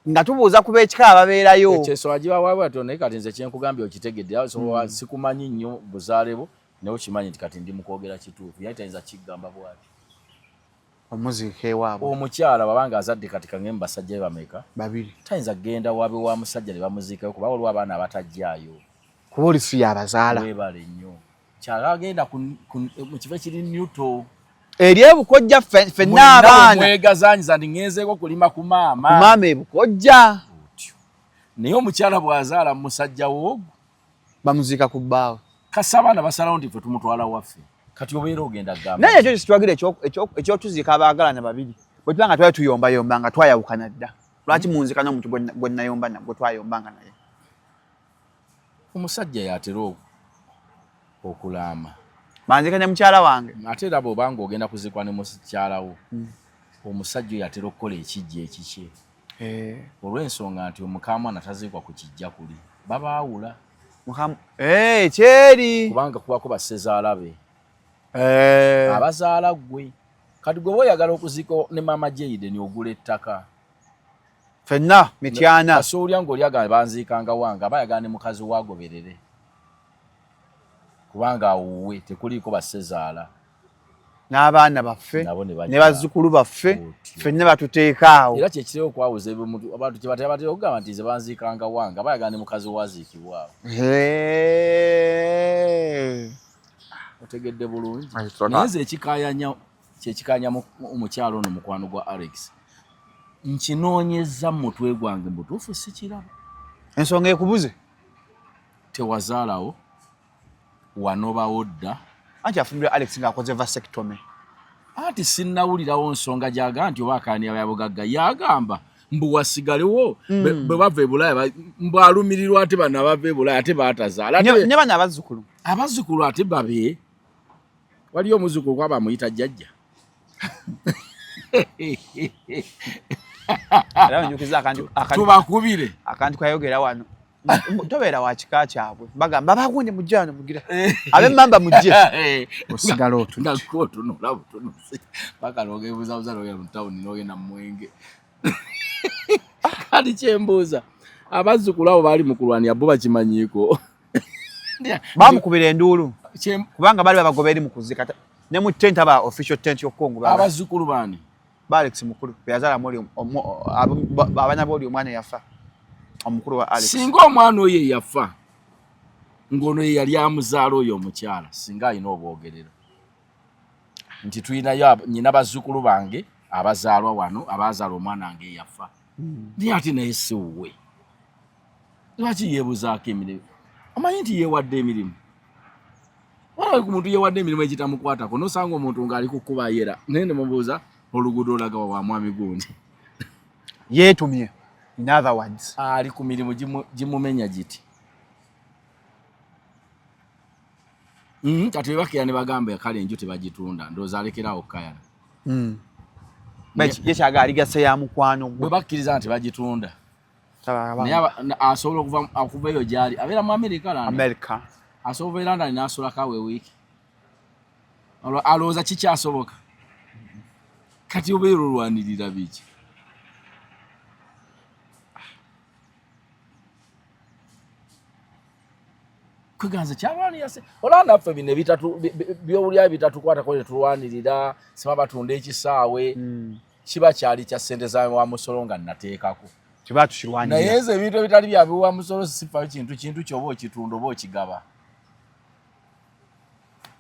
B: Nga tubuuza kuba ekika ababeerayo.
A: Ekyeso agiba waabwe atone kati nze kyenkugambye okitegedde awo sikumanyi nnyo buzaalebo naye okimanyi nti kati ndi mukwogera kituufu yali tayinza kigamba bwati.
B: Omuziika ewaabwe.
A: Omukyala babanga azadde kati kange basajja be bameka.
B: 2.
A: Tayinza genda waabwe wa musajja ne bamuziikayo kuba waliwo abaana abatajjaayo.
B: Kuba oli ffi abazaala.
A: Weebale nnyo. Kyala agenda mu kifo ekiri Newto.
B: Eri ebukojja ffenna abaana.
A: Mwegazaanyiza ndi ngenzeeko kulima ku maama.
B: Ku maama ebukojja.
A: Naye omukyala bw'azaala musajja w'ogwo
B: bamuziika ku bbaawe.
A: Kasa abaana basalawo nti ffe tumutwala waffe. Kati obeera ogenda gamba.
B: Naye ekyo kitwagira ekyotuziika abaagalana babiri. Bwe tubanga twali tuyombayomba nga twayawukana dda. Lwaki munzika n'omuntu gwe nayomba gwe twayombanga naye.
A: Omusajja yatera okulaama.
B: Banzika ne mukyala wange.
A: Ate era bw'obanga ogenda kuzikwa ne mukyala wo. Omusajja yatera okukola ekijja ekikye. Olw'ensonga nti omukamwana taziikwa ku kijja kuli. Babaawula.
B: Kyeri.
A: Kubanga kubako bassezaala be. Abazaala gwe. Kati gwe oyagala okuziika ne maama Jayden ogula ettaka.
B: Ffenna mityana.
A: Kasuulya ng'olyagala banziikanga wange abayagala ne mukazi waagoberere. Kubanga awuwe tekuliiko bassezaala.
B: N'abaana baffe ne bazzukulu baffe ffenna batuteeka awo.
A: Era kyekiriwo okwawuza abantu kye batera okugamba nti ze banziikanga wange abayagala ne mukazi waaziikibwa awo. Otegedde bulungi. Naye nze kyekikaanya omukyalo ono mukwano gwa Alex. Nkinoonyezza mu mutwe gwange mbutuufu sikiraba.
B: Ensonga ekubuze?
A: Tewazaalawo wanobawo dda.
B: Anti afumbirwa Alex ng'akoze vasectomy.
A: Ati sinnawulirawo nsonga gy'agamba nti oba akaaniya yabugagga yagamba mbu wasigalewo bwe bava e Bulaaya mbu alumirirwa ate bano abava e Bulaaya ate baatazaala.
B: Ne bano abazzukulu.
A: Abazzukulu ate babe. Waliyo omuzzukulu kwaba amuyita jjajja.
B: Tubakubire
A: akantu
B: kayogera wano. Tobera wa kika kyabwe bagamba bagunde mujjano mugira abe mamba mujje osigala otu
A: ndako tuno labo tuno bakaloge buza loge mu town loge na mwenge kali kyembuza abazzukulu abo bali mukulwanya bo bakimanyiko
B: bamukubira endulu kubanga bali babagoberi mukuzika ne mu tent aba official tent yokongo
A: abazzukulu bani
B: Alex mukulu yazala muri abana boli omwana yafa omukulu wa Alex
A: singa omwana oyo yafa ngono yali amuzaala oyo omukyala singa ayina obwogerero nti tuyinayo nyina bazzukulu bange abazaalwa wano abazaala omwana wange yafa naye ate naye si wuwe lwaki yeebuzaako emirimu omanyi nti yeewadde emirimu walawe ku muntu yeewadde emirimu ekitamukwatako nosanga omuntu ng'ali kukuba yera naye ne mubuuza oluguudo olaga wa mwami gundi
B: yeetumye in other words
A: ali ku mirimu gimumenya giti kati bakira ne bagamba kale enju tebagitunda ndooza alekerawo kayana
B: yekyaga aligase ya mukwano
A: bwe bakkiriza nti bagitunda naye asobola okuva eyo gyali abeera mu America asobola okuva London n'asolakawo ewiiki alowooza kikyasoboka kati obeera olwanirira biki kuganza kyabani yase olanda ffe bine bitatu byowulya bitatukwata ko tulwanirira sima batunda ekisaawe kiba kyali kya ssente za wa musolonga nateekako
B: kiba tushirwanira
A: naye eze ebintu bitali bya wa musolo sifa kintu kyoba okitunda oba okigaba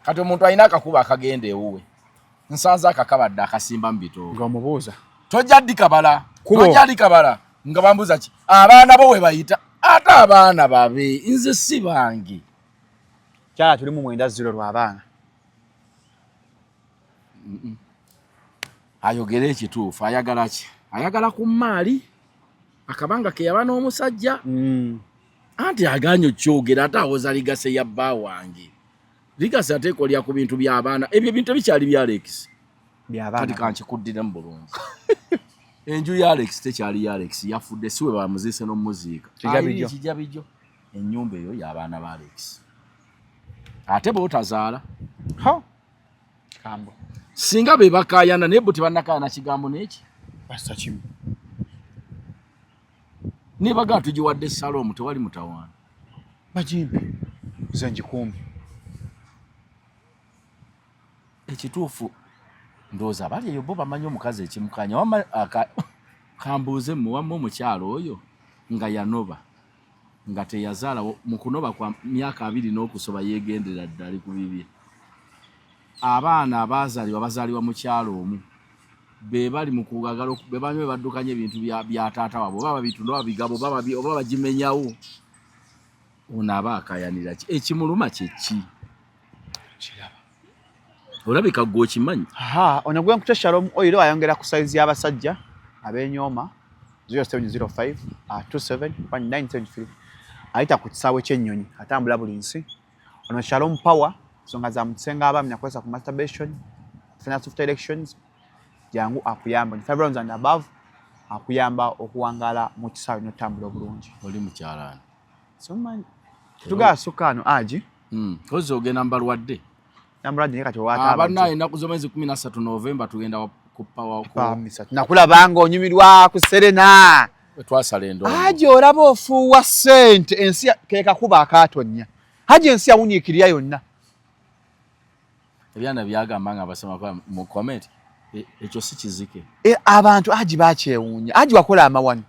A: kati omuntu alina akakuba akagenda ewuwe nsanza akakabadde akasimba mu bitoogo
B: ng'omubuuza
A: tojja ddikabala nga bambuuza ki abaana bo we bayita ate abaana babe nze si bange
B: kyala tuli mu 9-0 lw'abaana
A: ayogera ekituufu ayagala ki ayagala ku maali akabanga ke yaba n'omusajja anti aganya okyogera ate awoza ligase ya bba wange ligase ate ekolya ku bintu by'abaana ebyo ebintu bikyali bya Alex kati kankikuddire mu bulungi enju ya Alex tekyali ya Alex yafudde siwe bamuziise n'omuziika kijabijjo ennyumba eyo y'abaana ba Alex ate bootazaala
B: kambo
A: singa be bakayana naye bo tebannakayana kigambo n'eki
B: basa kimu
A: ne baga tugiwadde Salomu tewali mutawaana
B: bajimbe nze njikuumi
A: ekituufu ndooza bali eyo bo bamanyi omukazi ekimukanya kambuuze muwamu omukyalo oyo nga yanoba nga teyazaala mu kunoba kwa myaka 2 n'okusoba yeegendera ddali ku bibye abaana abazaalibwa mu kyalo omu be bali mu kugagala be banywe baddukanya ebintu bya taata wabo baba bitunda babigabo baba bagimenyawo ono aba akayanira ki ekimuluma kyeki
B: kiraba
A: olabika gwe okimanyi
B: ono gwe nkuta Shalom oyiro ayongera ku size y'abasajja ab'enyooma 0705 271973 ayita ku kisaawe ky'ennyonyi atambula buli nsi ono Shalom Power nsonga za musenga abaami nakozesa ku masturbation finance of elections jangu akuyamba ni 5 rounds and above akuyamba okuwangala mu kisaawe n'otambula obulungi
A: oli mukyalani
B: somanyi tugasukano aji
A: kozo ogenda mbalwadde
B: namulwadde ne kati owata
A: abana ennaku z'omwezi 13 November tugenda ku power
B: ku nakulabanga onyumirwa ku Serena
A: twasala endo
B: aji olaba ofuuwa ssente ensi keeka kuba akaatonya haji ensi yawunyiikirira yonna
A: ebyana byagamba nga basema kwa mu comment ekyo si kizike
B: abantu aji bakyewuunya aji wakola amawani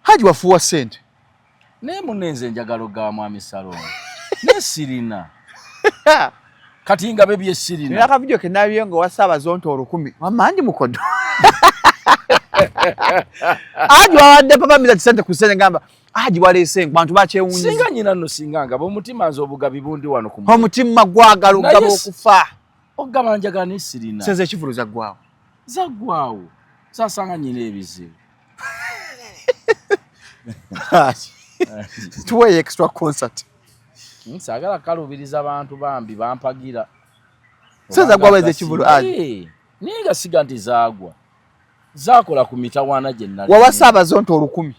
B: haji wafuuwa ssente
A: naye munenze enjagalo ga mwami Salomu ne sirina kati nga bebye sirina
B: naka video ke nabyo ngo wasaba zonto 10 wamanji mukodo aji wawadde papa mila tisente kusene ngamba aji walese bantu bakyewuunya
A: singa nyina no singanga bo mutima nzo obugabi bundi wano ku
B: omutima gwagala ogaba okufa
A: ogaba njagala ne sirina
B: senze ekivulu
A: zaggwawo sasanga nyina ebizibu
B: tuwe extra concert
A: nsagala kalubiriza abantu bambi bampagira
B: senze gwaweze ekivulu aji
A: niga siga nti zaagwa zakola ku mitawana gye nnali
B: wawasaba zonto 10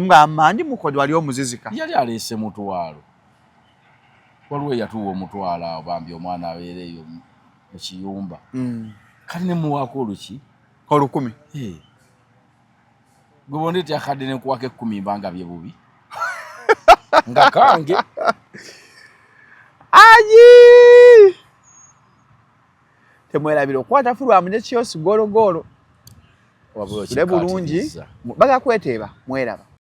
B: Nga manji mukodo wali omuzizika.
A: Yali alese mutwalo. Waliwo yatuwa omutwalo abambi omwana abeereyo mu kiyumba. Kali ne muwaako oluki?
B: Olukumi.
A: Gwe bondeti akadde ne kuwaka 10 mbanga bye bubi. Nga kange.
B: Ayi! Temwerabira okwata fulwa munye kiyosi golo.
A: Wabula
B: bulungi baga kweteeba mweraba.